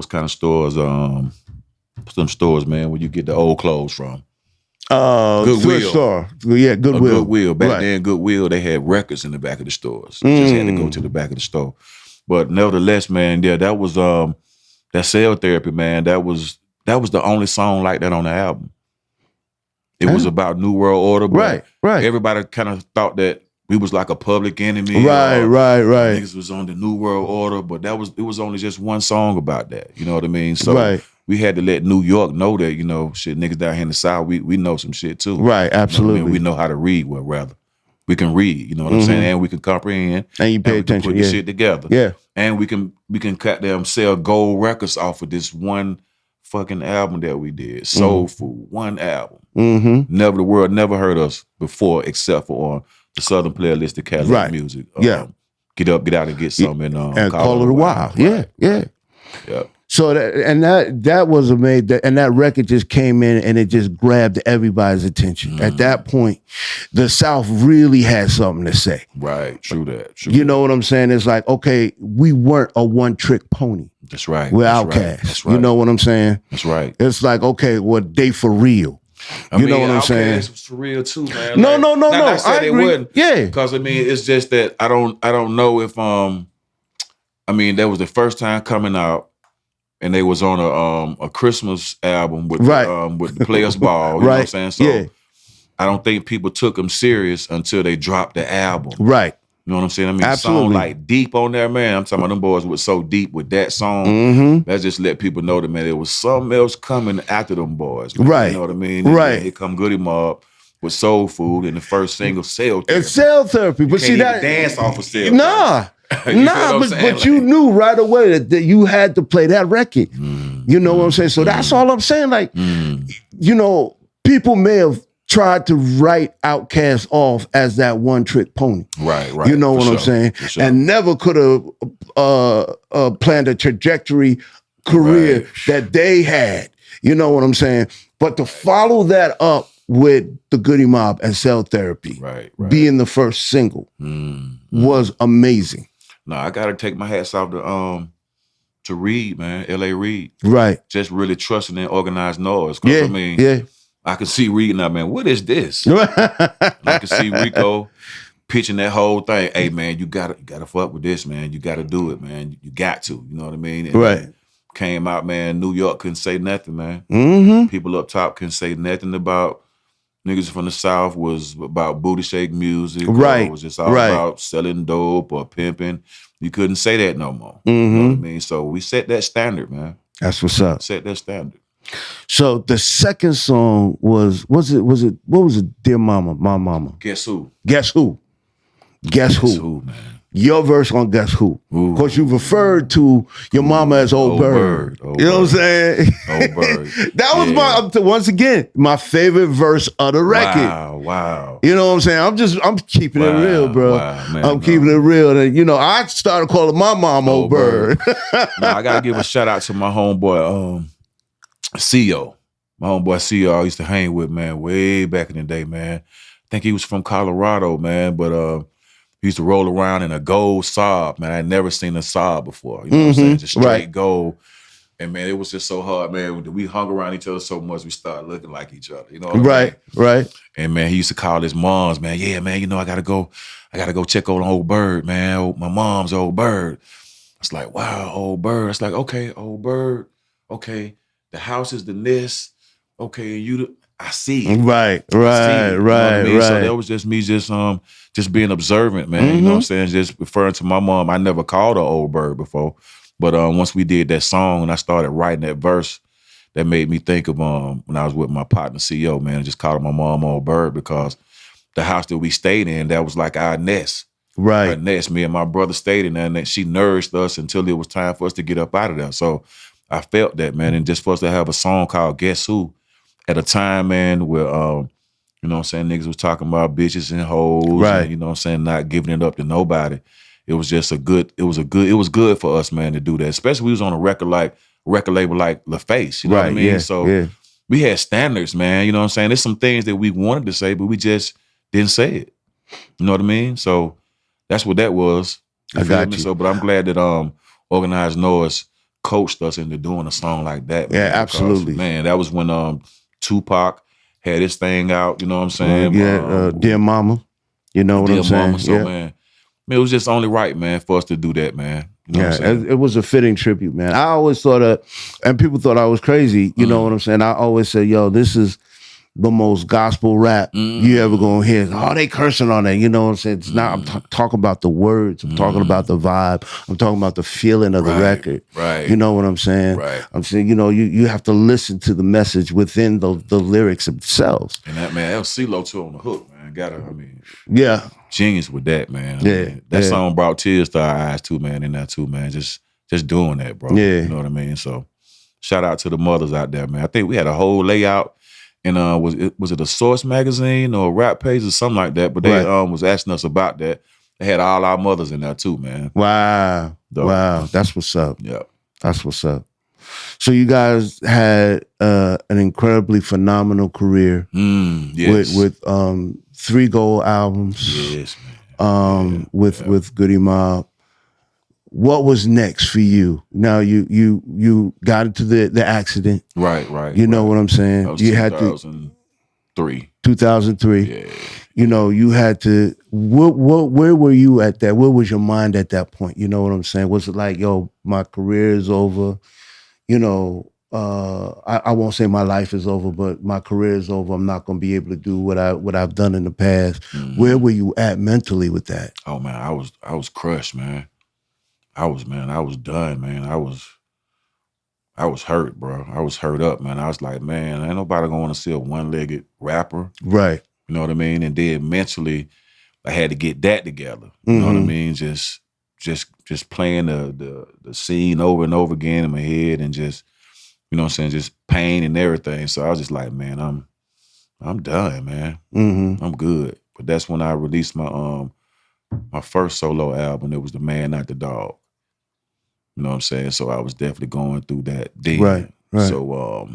kind of stores? Some stores, man, where you get the old clothes from. Goodwill. Store. Yeah, Goodwill. Goodwill. Back then, Goodwill, they had records in the back of the stores. You just had to go to the back of the store. But nevertheless, man, yeah, that was that cell therapy, man. That was the only song like that on the album. It was about New World Order, but right. Everybody kind of thought that we was like a Public Enemy. Right. Niggas was on the New World Order, but it was only just one song about that. You know what I mean? So we had to let New York know that, you know, shit, niggas down here in the South, we know some shit too. Right, absolutely. You know what I mean? We know how to read, well, rather. We can read, you know what I'm saying? And we can comprehend. And you pay attention. Put this shit together. Yeah. And we can cut them sell gold records off of this one fucking album that we did. Soulful, one album. The world never heard us before, except for on the Southern playlist of Cadillac music. Get up, get out, and get something and call it a while. Yeah. So that was amazing, and that record just came in and it just grabbed everybody's attention. At that point, the South really had something to say. Right, true that. You know what I'm saying? It's like, okay, we weren't a one-trick pony. That's right. We're Outkast. Right. You know what I'm saying? That's right. It's like, okay, well, they for real. You know what I'm saying? It's for real too, man. No. I said they agree. wouldn't. Yeah. Because I mean, it's just that I don't know if I mean, that was the first time coming out, and they was on a Christmas album with with the Players Ball. You know what I'm saying? So I don't think people took them serious until they dropped the album. Right. You know what I'm saying? I mean, Absolutely. song like Deep on there, man. I'm talking about them boys was so deep with that song. Mm-hmm. That just let people know that, man, there was something else coming after them boys. Man. Right. You know what I mean? Right. Here come Goodie Mob with Soul Food and the first single, Cell Therapy. It's Cell Therapy. But you see can't that even dance off of Cell Nah. But you knew right away that you had to play that record. You know what I'm saying? So that's all I'm saying. Like, you know, people may have tried to write Outkast off as that one-trick pony. Right. You know what I'm saying? And never could have planned a trajectory career that they had. You know what I'm saying? But to follow that up with the Goodie Mob and Cell Therapy being the first single was amazing. No, I gotta take my hats off to Reed, man, L.A. Reed. Right. Just really trusting in organized noise. I mean, I can see Reed now, man, what is this? I can see Rico pitching that whole thing. Hey, man, you gotta fuck with this, man. You gotta do it, man. You got to. You know what I mean? And came out, man, New York couldn't say nothing, man. Mm-hmm. People up top couldn't say nothing about niggas from the South was about booty shake music. Right. It was just all about selling dope or pimping. You couldn't say that no more. You know what I mean? So we set that standard, man. That's what's up. Set that standard. So the second song was it? Dear Mama, My Mama. Guess Who? Guess Who? Guess Who? Man. Your verse on Guess Who? Because you referred to your mama as Old Bird. You know what I'm saying? Old Bird. That was once again, my favorite verse of the record. Wow. You know what I'm saying? I'm keeping it real, bro. Man, I'm keeping it real. And, you know, I started calling my mom Old Bird. No, I got to give a shout out to my homeboy, CEO. My homeboy CEO I used to hang with, man, way back in the day, man. I think he was from Colorado, man, but he used to roll around in a gold Saab, man. I had never seen a Saab before. You know what I'm saying? Just straight gold. And man, it was just so hard, man. We hung around each other so much, we started looking like each other. You know what I mean? Right. And man, he used to call his moms, man. Yeah, man, you know, I gotta go check on Old Bird, man. My mom's Old Bird. It's like, wow, Old Bird. It's like, okay, Old Bird. Okay, the house is the nest. Okay, I see it. Right. You know what I mean? So that was just me just being observant, man. You know what I'm saying? Just referring to my mom. I never called her Old Bird before. But once we did that song and I started writing that verse, that made me think of when I was with my partner CEO, man, I just called my mom Old Bird because the house that we stayed in, that was like our nest. Right. Our nest. Me and my brother stayed in there, and she nourished us until it was time for us to get up out of there. So I felt that, man. And just for us to have a song called Guess Who at a time, man, where you know what I'm saying, niggas was talking about bitches and hoes, and, you know what I'm saying, not giving it up to nobody. It was just it was good for us, man, to do that. Especially we was on a record label like LaFace, you know what I mean? Yeah, so we had standards, man, you know what I'm saying? There's some things that we wanted to say, but we just didn't say it. You know what I mean? So that's what that was. I got you. So, but I'm glad that Organized Noise coached us into doing a song like that. Man, absolutely. Man, that was when Tupac had his thing out, you know what I'm saying? Dear Mama. You know what I'm saying? Mama, so man, it was just only right, man, for us to do that, man. You know what I'm saying? It was a fitting tribute, man. I always thought and people thought I was crazy, you know what I'm saying? I always said, yo, this is the most gospel rap you ever gonna hear. Oh, they cursing on that, you know what I'm saying? It's not, I'm talking about the words, I'm talking about the vibe, I'm talking about the feeling of the record. Right. You know what I'm saying? Right. I'm saying, you know, you have to listen to the message within the lyrics themselves. And that, man, that was CeeLo too on the hook, man. Yeah. Genius with that, man. Yeah. That song brought tears to our eyes too, man, in that too, man. Just doing that, bro. Yeah. You know what I mean? So shout out to the mothers out there, man. I think we had a whole layout. And was it a Source magazine or a rap page or something like that? But they was asking us about that. They had all our mothers in there too, man. Wow. Wow. That's what's up. Yeah. That's what's up. So you guys had an incredibly phenomenal career with 3 gold albums. Yes, man. With Goodie Mob. What was next for you? Now you got into the accident. Right. You know what I'm saying? That was you had 2000, 2003. Yeah. You know, you had to. Where were you at that? Where was your mind at that point? You know what I'm saying? Was it like, yo, my career is over? You know, I won't say my life is over, but my career is over. I'm not going to be able to do what I've done in the past. Mm-hmm. Where were you at mentally with that? Oh man, I was crushed, man. I was done, man. I was hurt, bro. I was hurt up, man. I was like, man, ain't nobody gonna want to see a one-legged rapper. Right. You know what I mean? And then mentally, I had to get that together. You know what I mean? Just playing the scene over and over again in my head, and just, you know what I'm saying, just pain and everything. So I was just like, man, I'm done, man. I'm good. But that's when I released my first solo album. It was The Man, Not the Dog. You know what I'm saying? So I was definitely going through that then. Right. So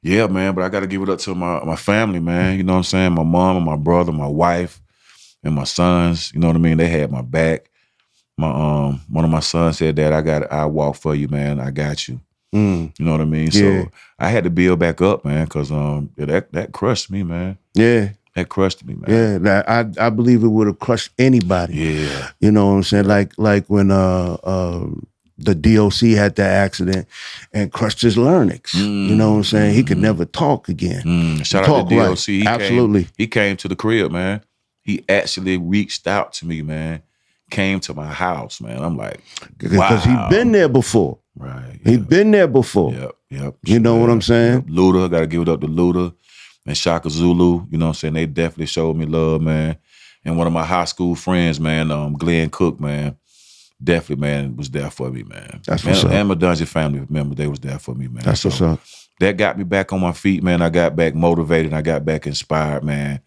yeah, man, but I gotta give it up to my family, man. You know what I'm saying? My mom and my brother, my wife, and my sons, you know what I mean? They had my back. My one of my sons said, Dad, I walk for you, man. I got you. You know what I mean? Yeah. So I had to build back up, man, because that crushed me, man. Yeah. That crushed me, man. Yeah, I believe it would have crushed anybody. Yeah. You know what I'm saying? Like when the DOC had that accident and crushed his larynx. You know what I'm saying? He could never talk again. Shout out to DOC. Right. Absolutely. He came to the crib, man. He actually reached out to me, man. Came to my house, man. I'm like, because he'd been there before. Right. He'd been there before. Yep. You know what I'm saying? Yep. Luda, gotta give it up to Luda and Shaka Zulu. You know what I'm saying? They definitely showed me love, man. And one of my high school friends, man, Glenn Cook, man, definitely, man, was there for me, man. That's what's up. And my Dungeon family member, they was there for me, man. That's what's up. That got me back on my feet, man. I got back motivated. I got back inspired, man.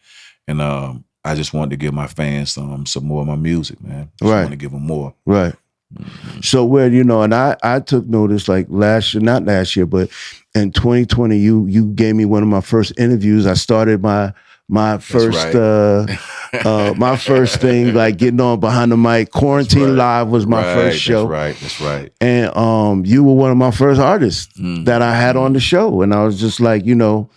And I just wanted to give my fans some more of my music, man. Just wanted to give them more. Right. So where, you know, and I took notice like not last year, but in 2020, you gave me one of my first interviews. I started my first my first thing, like getting on behind the mic. Quarantine Live was my first show. That's right. And you were one of my first artists that I had on the show. And I was just like, you know,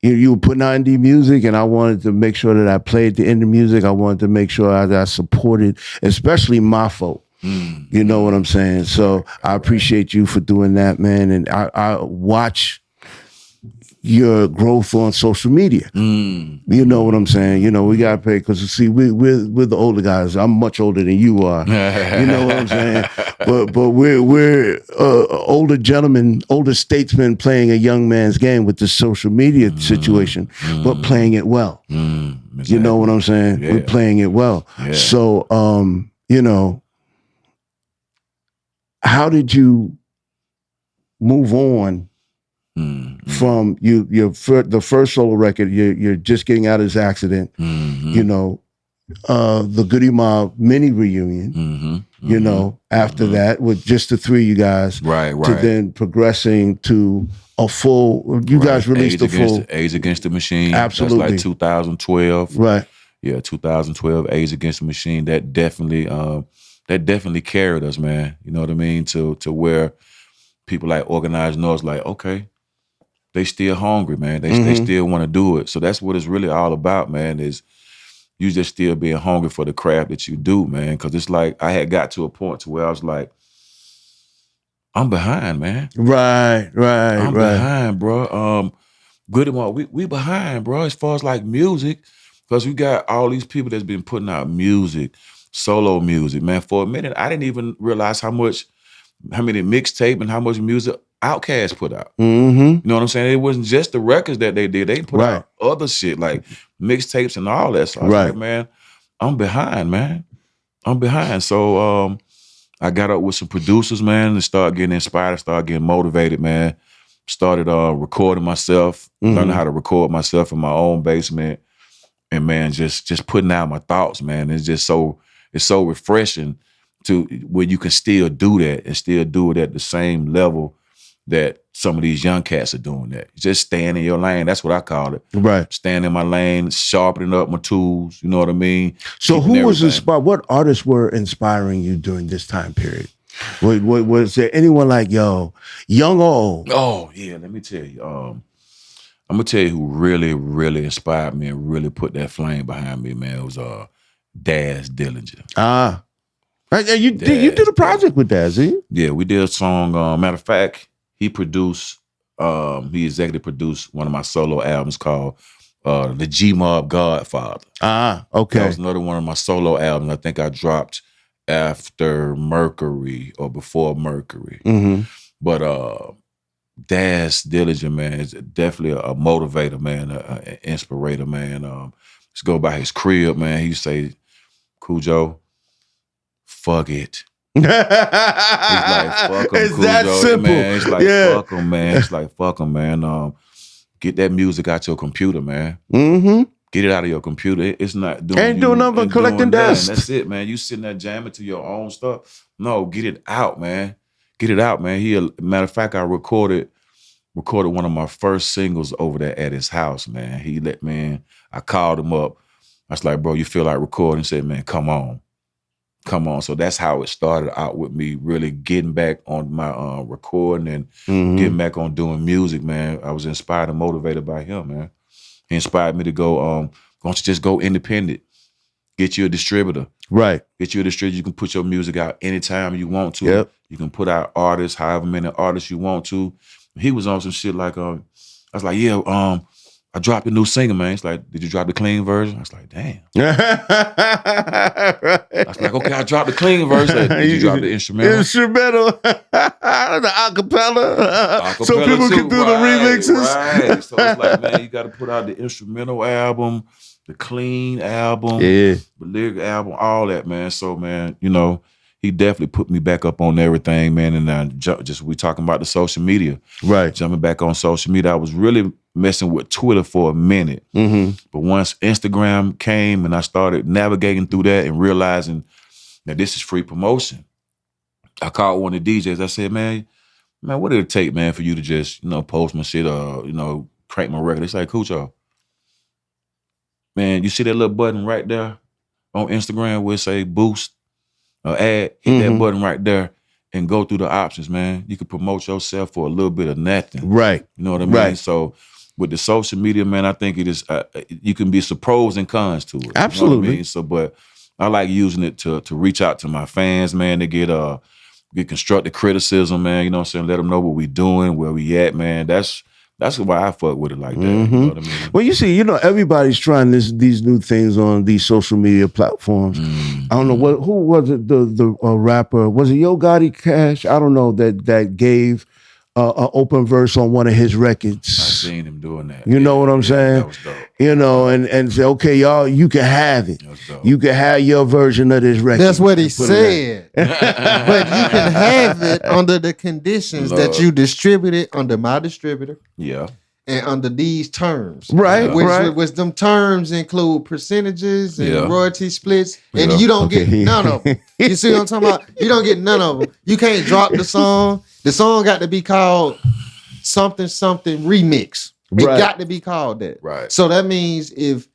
you were putting out indie music, and I wanted to make sure that I played the indie music. I wanted to make sure that I supported, especially my folk. You know what I'm saying? So I appreciate you for doing that, man. And I watch your growth on social media. You know what I'm saying? You know, we gotta pay, because see, we're the older guys. I'm much older than you are. You know what I'm saying? But we're older gentlemen, older statesmen playing a young man's game with the social media situation, but playing it well. Exactly. You know what I'm saying? Yeah. We're playing it well. Yeah. So you know, how did you move on from the first solo record? You're just getting out of this accident. You know, the Goodie Mob mini reunion. You know, after that, with just the three of you guys, right, to then progressing to a full. You guys released the full Age Against the Machine. Absolutely, that's like 2012. Right. Yeah, 2012. Age Against the Machine. That definitely carried us, man. You know what I mean? To where people like Organized Noise, like, okay, they still hungry, man. They still want to do it. So that's what it's really all about, man, is you just still being hungry for the craft that you do, man. Because it's like I had got to a point to where I was like, I'm behind, man. Right. I'm behind, bro. Goodie Mob, we behind, bro, as far as like music, because we got all these people that's been putting out music, solo music, man. For a minute, I didn't even realize how many mixtape and how much music Outkast put out. You know what I'm saying? It wasn't just the records that they did. They put out other shit like mixtapes and all that. So I was like, man, I'm behind, man. I'm behind. So I got up with some producers, man, and started getting inspired, started getting motivated, man. Started recording myself, learning how to record myself in my own basement. And man, just putting out my thoughts, man. It's just so refreshing to where you can still do that and still do it at the same level that some of these young cats are doing that. Just staying in your lane. That's what I call it. Right. Staying in my lane, sharpening up my tools. You know what I mean? So who was inspired? What artists were inspiring you during this time period? Was there anyone like, young or old? Oh, yeah. Let me tell you. I'm gonna tell you who really, really inspired me and really put that flame behind me, man. It was Daz Dillinger. You did a project with Daz, didn't you? Yeah, we did a song. Matter of fact, he executive produced one of my solo albums called the G Mob Godfather. Okay. That was another one of my solo albums. I think I dropped after Mercury or before Mercury. Mm-hmm. But Daz Dillinger, man, is definitely a motivator, man, an inspirator, man. Just go by his crib, man. He used to say, Khujo, fuck it. He's like, fuck him, it's Khujo. that simple. Man. It's like, fuck him, man. It's like, fuck him, man. Get that music out your computer, man. Mm-hmm. Get it out of your computer. It's not doing. Ain't doing nothing but collecting dust. That's it, man. You sitting there jamming to your own stuff. No, get it out, man. Get it out, man. Matter of fact, I recorded one of my first singles over there at his house, man. I called him up. I was like, bro, you feel like recording? He said, man, come on. So that's how it started out with me really getting back on my recording and getting back on doing music, man. I was inspired and motivated by him, man. He inspired me to go, why don't you just go independent? Get you a distributor. Right. Get you a distributor. You can put your music out anytime you want to. Yep. You can put out artists, however many artists you want to. He was on some shit like, I was like, yeah, I dropped a new single, man. It's like, did you drop the clean version? I was like, damn. I was like, okay, I dropped the clean version. Like, did you drop the instrumental? The acapella. So people can do the remixes. Right. So it's like, man, you got to put out the instrumental album, the clean album, the lyric album, all that, man. So, man, he definitely put me back up on everything, man. And we talking about the social media. Right. Jumping back on social media. I was really messing with Twitter for a minute. Mm-hmm. But once Instagram came and I started navigating through that and realizing that this is free promotion, I called one of the DJs. I said, man, what did it take, man, for you to just, post my shit or, crank my record? It's like, Khujo, man, you see that little button right there on Instagram where it say boost? Ad, hit that button right there and go through the options, man. You can promote yourself for a little bit of nothing. Right. You know what I mean? Right. So with the social media, man, I think it is, you can be some pros and cons to it. Absolutely. You know what I mean? So, but I like using it to reach out to my fans, man, to get constructive criticism, man. You know what I'm saying? Let them know what we doing, where we at, man. That's why I fuck with it like that. You know what I mean? Well, you see, everybody's trying these new things on these social media platforms. I don't know who was it, the rapper, was it Yo Gotti Cash? I don't know, that gave an open verse on one of his records. I seen him doing that. You know what I'm saying? That was dope. And say, okay, y'all, you can have it. You can have your version of this record. That's what he said. But you can have it under the conditions that you distribute it under my distributor. Yeah. And under these terms. Right, Which them terms include percentages and royalty splits. And you don't Okay. get none of them. You see what I'm talking about? You don't get none of them. You can't drop the song. The song got to be called something remix. It got to be called that. Right. So that means if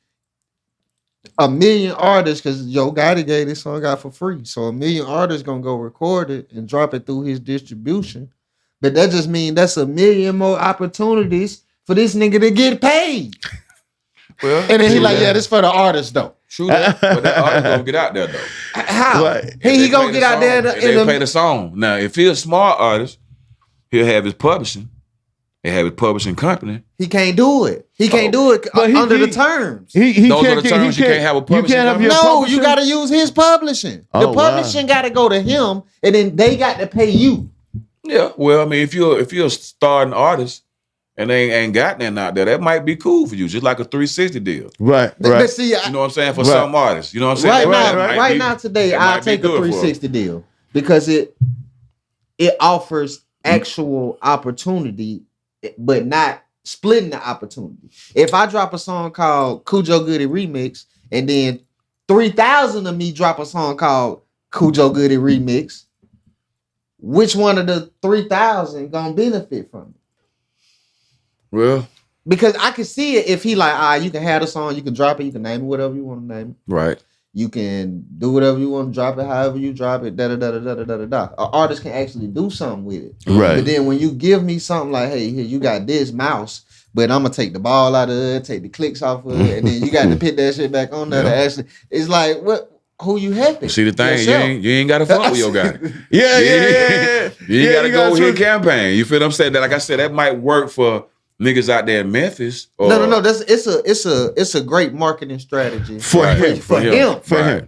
1 million artists, because Yo Gotti gave this song out for free, so 1 million artists gonna go record it and drop it through his distribution. But that just means that's 1 million more opportunities for this nigga to get paid. Well, and then he like, yeah, this for the artist though. True that, but that artist gonna get out there though. How? Right. He gonna get out there and pay the song. Now, if he's a smart artist, he'll have his publishing. They have his publishing company. He can't do it. He can't do it under the terms. Those are the terms. You can't have a publishing company. No, you got to use his publishing. The publishing got to go to him, and then they got to pay you. Yeah, well, I mean, if you're a starting artist and they ain't got nothing out there, that might be cool for you, just like a 360 deal. Right. But see, you know what I'm saying? For some artists, you know what I'm saying? Right now, today, I'll take a 360 deal because it offers actual opportunity, but not splitting the opportunity. If I drop a song called Khujo Goodie Remix, and then 3,000 of me drop a song called Khujo Goodie Remix, which one of the 3,000 gonna benefit from it? Well, because I can see it if he like, you can have the song, you can drop it, you can name it whatever you want to name it. Right. You can do whatever you want to drop it, however you drop it, An artist can actually do something with it. Right. But then when you give me something like, hey, here, you got this mouse, but I'm gonna take the ball out of it, take the clicks off of it, and then you got to put that shit back on there to actually. It's like what. Who you helping? See the thing, you ain't got to fuck with your guy. Yeah. You ain't got to go hit campaign. You feel what I'm saying? That, like I said, that might work for niggas out there in Memphis. Or, No. It's a great marketing strategy for him.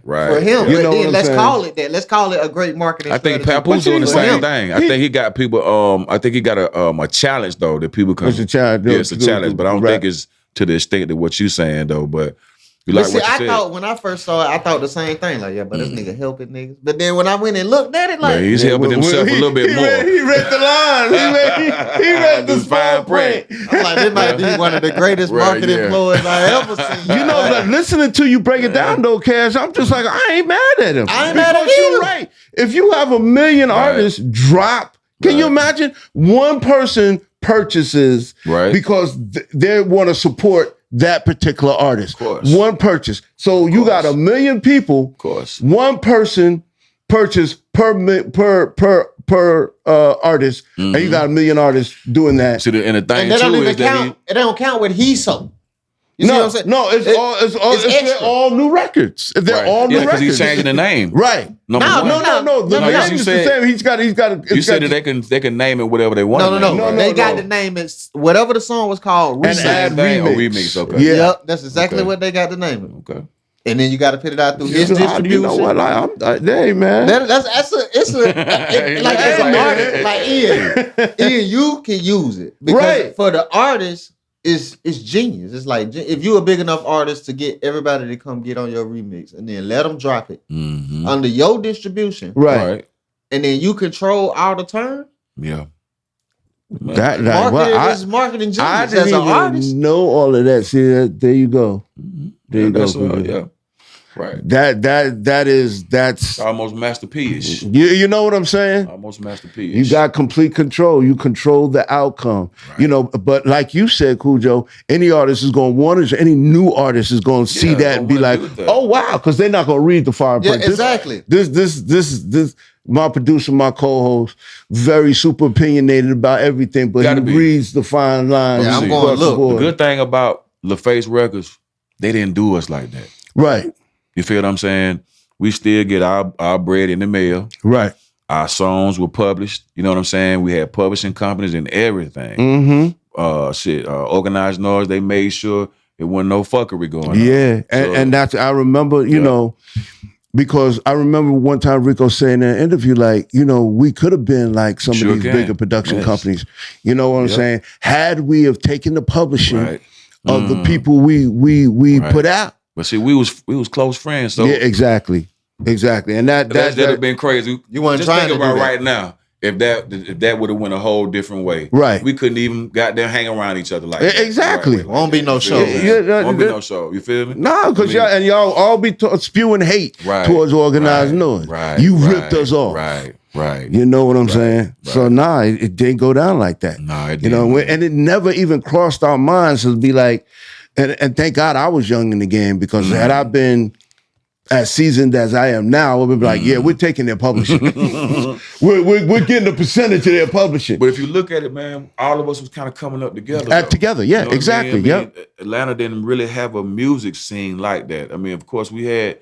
Right. You know then let's call it that. Let's call it a great marketing. I think strategy. Papoose doing the same thing. I think he got people. I think he got a challenge though that people can. It's a challenge. Yeah, it's a challenge, but I don't think it's to the extent of what you saying though. But you like what you said. Thought when I first saw it, I thought the same thing. Like, yeah, but this nigga helping niggas. But then when I went and looked at it, like he's helping himself a little bit more. He read the lines. He read the fine print. I'm like, this might be one of the greatest marketing ploys I ever seen. You know, like, listening to you break it down though, Cash, I'm just like, I ain't mad at him. I ain't mad at you. You're right. If you have 1 million artists drop, can you imagine one person purchases because they want to support that particular artist. Of course. One purchase. So you got 1 million people. Of course. One person purchase per artist, and you got 1 million artists doing that. So and the thing that too don't even is count. It don't count what he sold. You see what I'm saying? No, it's all new records. They're all new records. Because he's changing the name. Right. No. The name is the same. He's got. You said that they can name it whatever they want. No. They got to name it whatever the song was called. And add remix. Okay. Yeah. Yep, that's exactly what they got to name it. Okay. And then you got to put it out through his distribution. You know what? Hey man, it's like as an artist, like Ian, you can use it because for the artist. It's genius. It's like if you're a big enough artist to get everybody to come get on your remix and then let them drop it under your distribution, right? And then you control all the terms. Yeah, is marketing genius. I didn't as an artist. know all of that. See, there you go. There you go. Yeah. Right. That's almost Master P-ish. You know what I'm saying? Almost Master P-ish. You got complete control. You control the outcome. Right. You know, but like you said, Khujo, any artist is going to want it. Any new artist is going to see that and be like, "Oh wow," because they're not going to read the fine print. Yeah, exactly. This. My producer, my co-host, very super opinionated about everything, but he reads the fine lines. Yeah, I'm going to look. The good thing about LaFace Records, they didn't do us like that. Right. You feel what I'm saying? We still get our bread in the mail. Right. Our songs were published. You know what I'm saying? We had publishing companies and everything. Mm-hmm. Organized Noise, they made sure there wasn't no fuckery going on. Yeah. And that's, I remember, you know, because I remember one time Rico saying in an interview, like, you know, we could have been like some of these bigger production companies. You know what I'm saying? Had we have taken the publishing of the people we put out. But see, we was close friends. So yeah, exactly, and that'd have been crazy. You weren't just trying think to about do that. right now. If that would have went a whole different way, right? We couldn't even goddamn hang around each other like that. Exactly. Won't be no show. Won't be no show. You feel me? No, because y'all all be spewing hate towards organized noise. Right. You ripped us off. Right. You know what I'm saying? Right. So it didn't go down like that. No, it didn't. You know, and it never even crossed our minds to be like. And thank God I was young in the game because had I been as seasoned as I am now, I would be like, yeah, we're taking their publishing. we're getting a percentage of their publishing. But if you look at it, man, all of us was kind of coming up together. Together, yeah, you know exactly. I mean, Atlanta didn't really have a music scene like that. I mean, of course, we had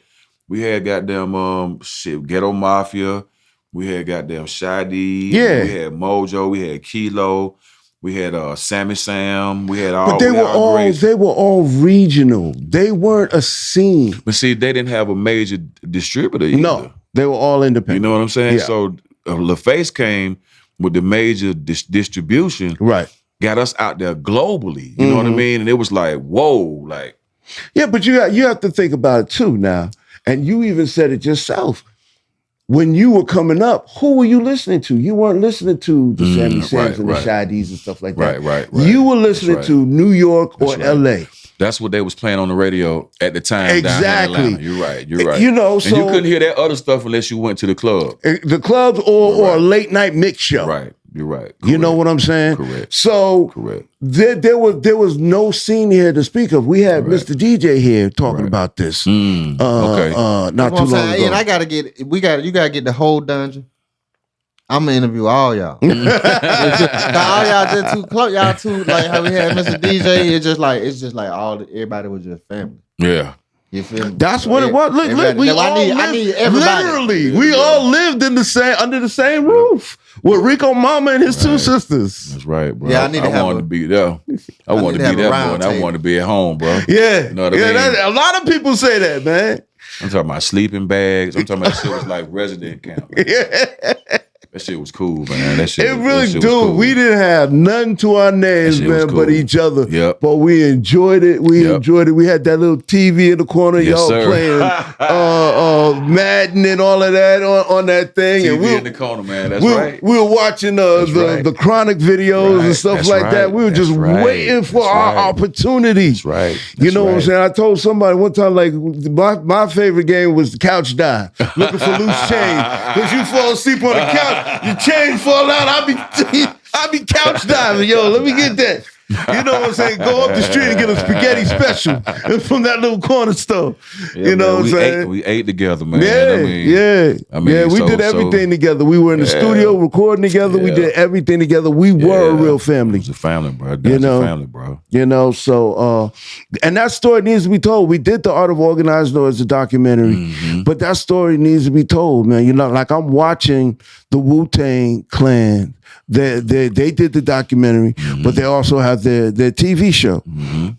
goddamn Ghetto Mafia, we had goddamn Shadi, we had Mojo, we had Kilo. We had Sammy Sam. We had all. But they were all regional. They weren't a scene. But see, they didn't have a major distributor either. No, they were all independent. You know what I'm saying? Yeah. So LaFace came with the major distribution. Right. Got us out there globally. You know what I mean? And it was like, whoa, like. Yeah, but you have to think about it too now. And you even said it yourself. When you were coming up, who were you listening to? You weren't listening to the Sammy Sams and the Shadis and stuff like that. Right. You were listening to New York or LA. That's what they was playing on the radio at the time. Exactly. Down in Atlanta. You're right. You know, and so you couldn't hear that other stuff unless you went to the club. The clubs or a late night mix show. Right. You're right. Correct. You know what I'm saying? Correct. So there was no scene here to speak of. We had Mr. DJ here talking about this. Okay. Not too long ago. And you gotta get the whole dungeon. I'm gonna interview all y'all. All y'all just too close. Y'all too like how we had Mr. DJ. It's just like everybody was just family. Yeah. You feel me? That's what it was. Look, we all I need everybody. Literally, we all lived in under the same roof with Rico Mama and his two sisters. That's right, bro. Yeah, I wanted to be there. I wanted to be there, boy, and I wanted to be at home, bro. Yeah, you know what I mean? A lot of people say that, man. I'm talking about sleeping bags. I'm talking about shit was like resident camp. That shit was cool, man. That shit. It really, dude. cool. We didn't have nothing to our names, man, cool. But each other. Yep. But we enjoyed it. We enjoyed it. We had that little TV in the corner, y'all playing Madden and all of that on that thing. TV and in the corner, man. That's right. We were watching the Chronic videos and stuff like that. We were just waiting for our opportunity. That's right. You know what I'm saying? I told somebody one time, like, my favorite game was couch dive, looking for loose change. Because you fall asleep on the couch. Your chain fall out. I be couch diving. Yo, let me get that. You know what I'm saying? Go up the street and get a spaghetti special from that little corner store. Yeah, you know what I'm saying? We ate together, man. We did everything together. We were in the studio recording together. We did everything together. We were a real family. It was a family, bro. That's a family, bro. You know, so and that story needs to be told. We did The Art of Organized Noise, a documentary, but that story needs to be told, man. You know, like I'm watching the Wu-Tang Clan. They did the documentary, but they also have their TV show.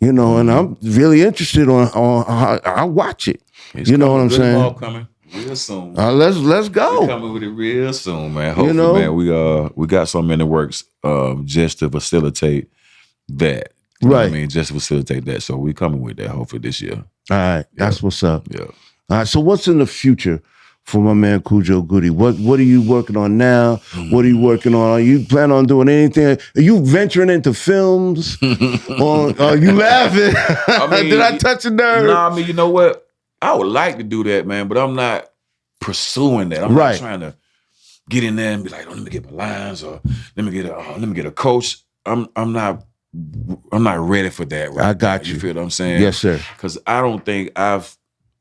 You know, and I'm really interested on how I'll watch it. You know what I'm saying? Mob coming real soon. Let's go. We're coming with it real soon, man. Hopefully, man, we got something in the works just to facilitate that. You know what I mean, just to facilitate that. So we coming with that hopefully this year. All right, that's what's up. Yeah. All right. So what's in the future for my man Khujo Goodie? What are you working on now? What are you working on? Are you planning on doing anything? Are you venturing into films? Are you laughing? I mean, did I touch a nerve? No, I mean, you know what? I would like to do that, man, but I'm not pursuing that. I'm not trying to get in there and be like, oh, let me get my lines, or let me get a coach. I'm not ready for that right I got now. you. You feel what I'm saying? Yes, sir. Because I don't think I've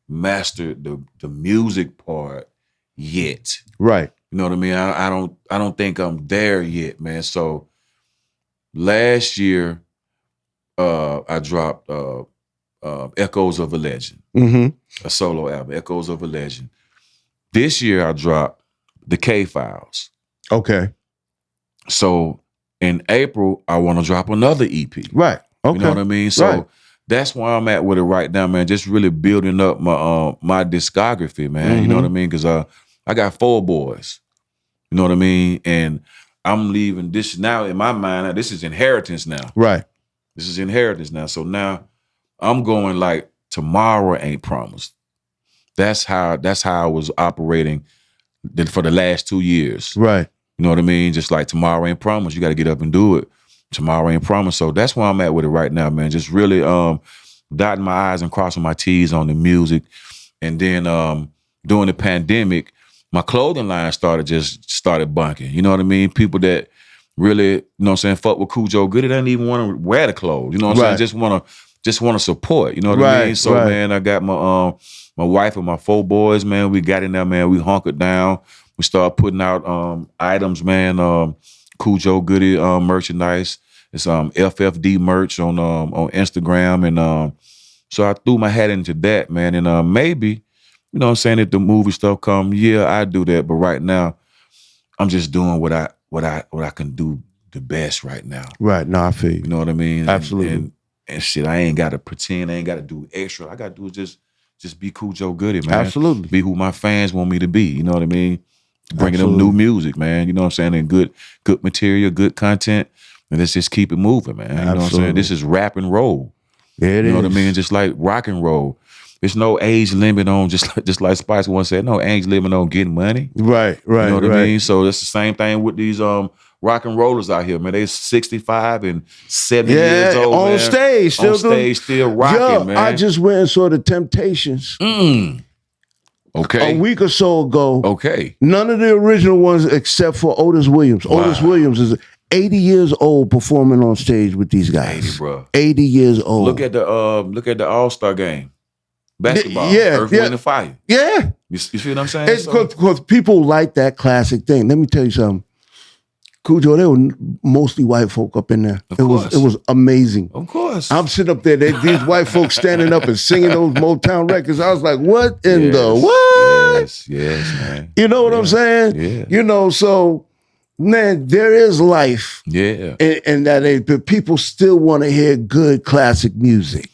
mastered the music part yet. Right. You know what I mean? I don't think I'm there yet, man. So last year, I dropped Echoes of a Legend, a solo album, Echoes of a Legend. This year, I dropped The K-Files. Okay. So in April, I want to drop another EP. Right. Okay. You know what I mean? So that's where I'm at with it right now, man. Just really building up my discography, man. You know what I mean? Because I got 4 boys. You know what I mean? And I'm leaving this now in my mind. Now, this is inheritance now. Right. This is inheritance now. So now I'm going like tomorrow ain't promised. That's how I was operating for the last 2 years. Right. You know what I mean? Just like tomorrow ain't promised. You got to get up and do it. Tomorrow ain't promised. So that's where I'm at with it right now, man. Just really dotting my I's and crossing my T's on the music. And then during the pandemic, my clothing line started bunking. You know what I mean? People that really, you know what I'm saying, fuck with Khujo Goodie, they didn't even want to wear the clothes. You know what I'm saying? Just want to support. You know what I mean? So man, I got my wife and my 4 boys, man. We got in there, man. We hunkered down. We started putting out items, man. Khujo Goodie merchandise. It's FFD merch on Instagram, and so I threw my hat into that, man. And maybe, you know what I'm saying, if the movie stuff come, I do that. But right now, I'm just doing what I can do the best right now. Right. No, I feel you. You know what I mean? Absolutely. And shit, I ain't got to pretend. I ain't got to do extra. I got to do is just be Khujo Goodie, man. Absolutely. Be who my fans want me to be. You know what I mean? Bringing them new music, man. You know what I'm saying? And good material, good content. And let's just keep it moving, man. You know what I'm saying? This is rap and roll. Yeah, it is. You know what I mean? Just like rock and roll. There's no age limit on, just like Spice once said, no age limit on getting money. Right. You know what I mean? So it's the same thing with these rock and rollers out here, man. They 65 and 70 years old, on man. stage. Still rocking, man. I just went and saw the Temptations. Okay. A week or so ago. Okay. None of the original ones except for Otis Williams. Wow. Otis Williams is 80 years old performing on stage with these guys. 80, bro. 80 years old. Look at the All-Star game. Basketball. Yeah. Earth, Wind, and Fire. Yeah. You see what I'm saying? It's because people like that classic thing. Let me tell you something. Khujo, there were mostly white folk up in there. It was amazing. Of course. I'm sitting up there, these white folks standing up and singing those Motown records. I was like, what in the what? Yes, man. You know what I'm saying? Yeah. You know, so, man, there is life. Yeah. And that but people still want to hear good classic music.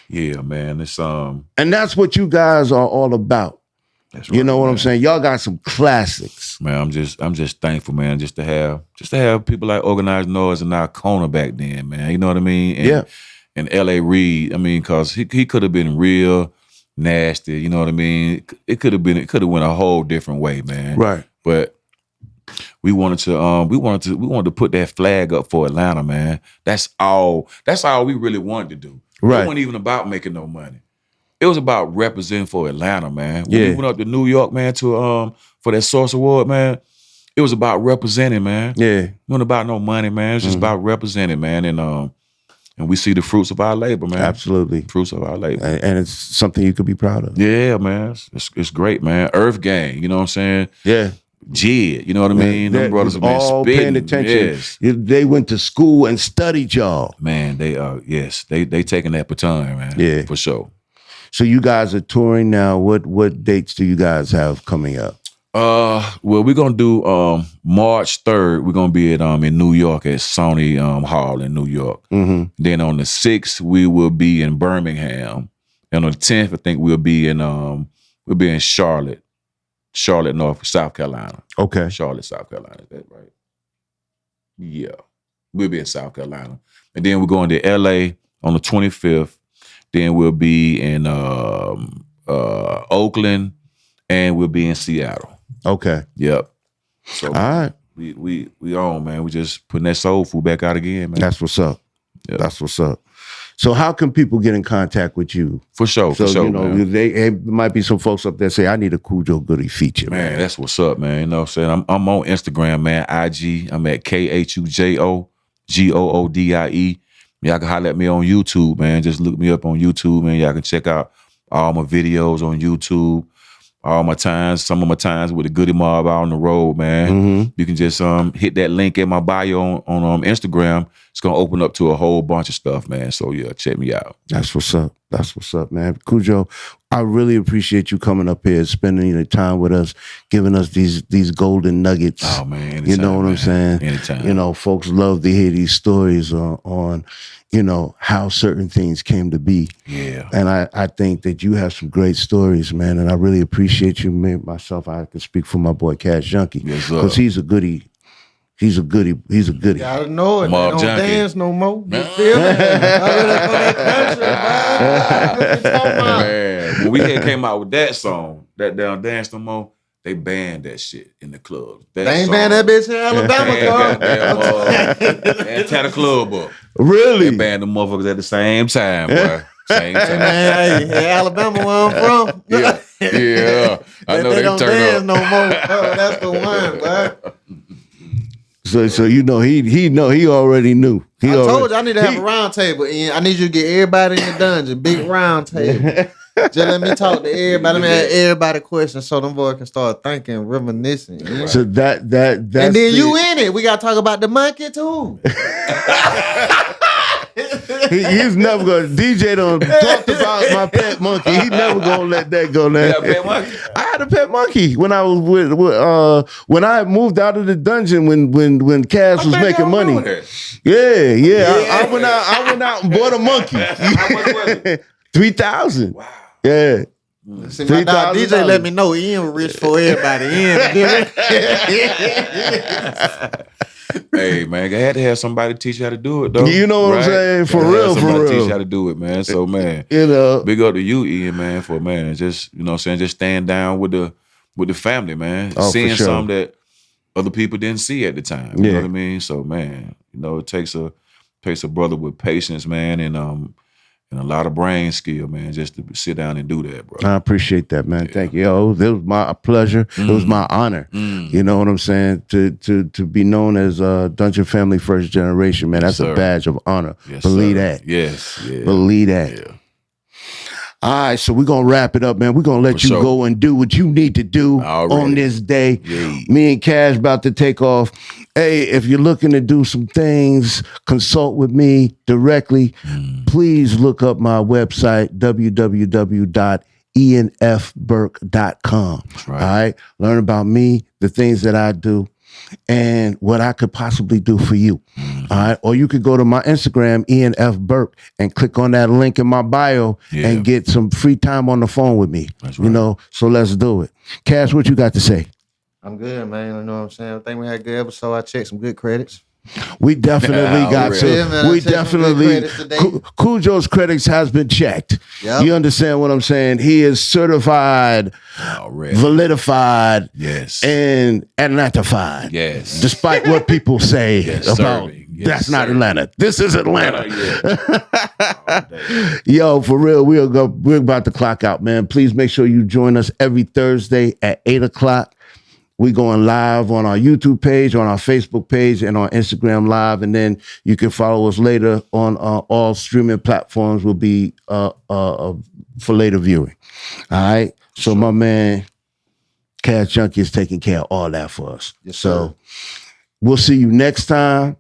Yeah, man. It's And that's what you guys are all about. That's right, you know what man. I'm saying? Y'all got some classics. Man, I'm just thankful, man, just to have people like Organized Noise and our corner back then, man. You know what I mean? And, and L.A. Reid, I mean, cause he could have been real nasty, you know what I mean? It could have went a whole different way, man. Right. But we wanted to put that flag up for Atlanta, man. That's all we really wanted to do. Right. It wasn't even about making no money. It was about representing for Atlanta, man. When we went up to New York, man, to for that Source Award, man, it was about representing, man. Yeah. It wasn't about no money, man. It was just about representing, man. And we see the fruits of our labor, man. Absolutely. Fruits of our labor. And it's something you could be proud of. Yeah, man. It's great, man. Earth Gang, you know what I'm saying? Yeah. Jid, you know what I mean? Them brothers have been all spitting. paying attention. Yes. They went to school and studied y'all. Man, they taking that baton, man. Yeah. For sure. So you guys are touring now. What dates do you guys have coming up? Well, we're gonna do March 3rd. We're gonna be at in New York at Sony Hall in New York. Mm-hmm. Then on the 6th we will be in Birmingham, and on the 10th I think we'll be in Charlotte, South Carolina. Okay, Charlotte, South Carolina. Is that right? Yeah, we'll be in South Carolina, and then we're going to LA on the 25th. Then we'll be in Oakland, and we'll be in Seattle. Okay. Yep. So all right. We on, man. We just putting that soul food back out again, man. That's what's up. Yep. That's what's up. So how can people get in contact with you? For sure, So, for sure, you know, man. there might be some folks up there say, I need a Khujo Goodie feature, man. That's what's up, man. You know what I'm saying? I'm on Instagram, man. IG. I'm at KHUJO GOODIE. Y'all can holler at me on YouTube, man. Just look me up on YouTube, man. Y'all can check out all my videos on YouTube. All my times, some of my times with the Goodie Mob out on the road, man. Mm-hmm. You can just hit that link in my bio on Instagram. It's gonna open up to a whole bunch of stuff, man. So yeah, check me out. That's what's up. That's what's up, man. Khujo, I really appreciate you coming up here, spending the time with us, giving us these golden nuggets. Oh man, anytime, you know what I'm saying? Anytime. You know, folks love to hear these stories on you know, how certain things came to be. Yeah. And I think that you have some great stories, man. And I really appreciate you. Myself, I can speak for my boy Cashjunky. Yes, sir. Because he's a goodie. He's a goodie. He's a goodie. Gotta know it. Mob They don't junkie. dance no more. You feel me? Man, when we came out with that song, that down Dance No More, they banned that shit in the club. They ain't banned that bitch in Alabama, and tie the club up. Really? They banned the motherfuckers at the same time, boy. Same time. Man, hey, Alabama where I'm from. Yeah. I know they they don't turn dance up. no more. That's the one, boy. So you know he already knew. I told you I need to have a round table, and I need you to get everybody in the dungeon, big round table. Just let me talk to everybody. Let me ask everybody questions so them boys can start thinking, reminiscing. You know? So that's and then you in it. We gotta talk about the monkey too. He's never gonna. DJ done talked about my pet monkey. He's never gonna let that go now. You got a pet monkey? I had a pet monkey when I was when I moved out of the dungeon when Cass was making money. Yeah. I went out and bought a monkey. How much was it? 3,000. Wow. Yeah. See, my dog DJ let me know Ian was rich for everybody. Hey man, I had to have somebody teach you how to do it though. You know what I'm saying? For real, somebody teach you how to do it, man. So man, You know. big up to you, Ian, man, for man, just you know what I'm saying, just stand down with the family, man. Oh, for Seeing sure. something that other people didn't see at the time. You Yeah. know what I mean? So man, you know, it takes a brother with patience, man, and a lot of brain skill, man, just to sit down and do that, bro. I appreciate that, man. Thank you. Yo, it was my pleasure. It was my honor. You know what I'm saying? To be known as Dungeon Family First Generation, man. That's Yes, a sir. badge of honor. Yes, Believe sir. that. Yes. Yeah. Believe that. Yeah. All right, so we're gonna wrap it up, man. We're gonna let you go and do what you need to do on this day. Yeah. Me and Cash about to take off. Hey, if you're looking to do some things, consult with me directly. Please look up my website, www.ianfburke.com. Right. All right, learn about me, the things that I do, and what I could possibly do for you. All right. Or you could go to my Instagram, Ian F. Burke, and click on that link in my bio and get some free time on the phone with me. That's right. You know, so let's do it. Cash, what you got to say? I'm good, man. You know what I'm saying? I think we had a good episode. I checked some good credits. We definitely got to. We definitely. Khujo's credits has been checked. Yep. You understand what I'm saying? He is certified, validified, and Atlantified. Yes. Despite what people say about that's not Atlanta. This is Atlanta. Yo, for real, we're about to clock out, man. Please make sure you join us every Thursday at 8:00. We going live on our YouTube page, on our Facebook page, and on Instagram Live. And then you can follow us later on all streaming platforms will be for later viewing. All right. So my man, Cashjunky is taking care of all that for us. Yes, so we'll see you next time.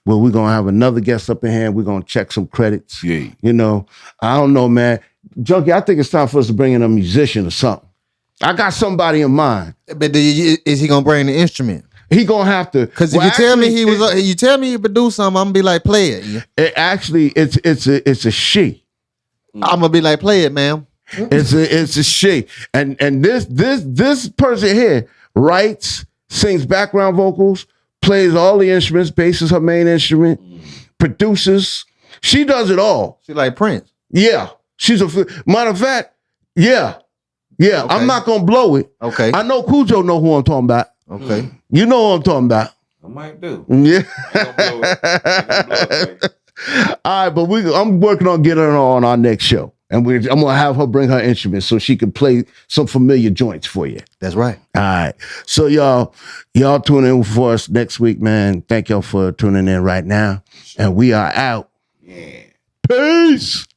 Well, we're going to have another guest up in here. We're going to check some credits. Yeah. You know, I don't know, man. Junkie, I think it's time for us to bring in a musician or something. I got somebody in mind. But is he gonna bring the instrument? He gonna have to. Because if you tell me you tell me he produce something, I'm gonna be like, play it. It's a she. I'm gonna be like, play it, ma'am. It's a she. And this person here writes, sings background vocals, plays all the instruments, bass is her main instrument, produces. She does it all. She like Prince. Yeah. She's matter of fact, yeah. Yeah, okay. I'm not gonna blow it. Okay. I know Khujo know who I'm talking about. Okay. You know who I'm talking about. I might do. Yeah. All right, but I'm working on getting her on our next show. And I'm gonna have her bring her instruments so she can play some familiar joints for you. That's right. All right. So y'all tune in for us next week, man. Thank y'all for tuning in right now. And we are out. Yeah. Peace.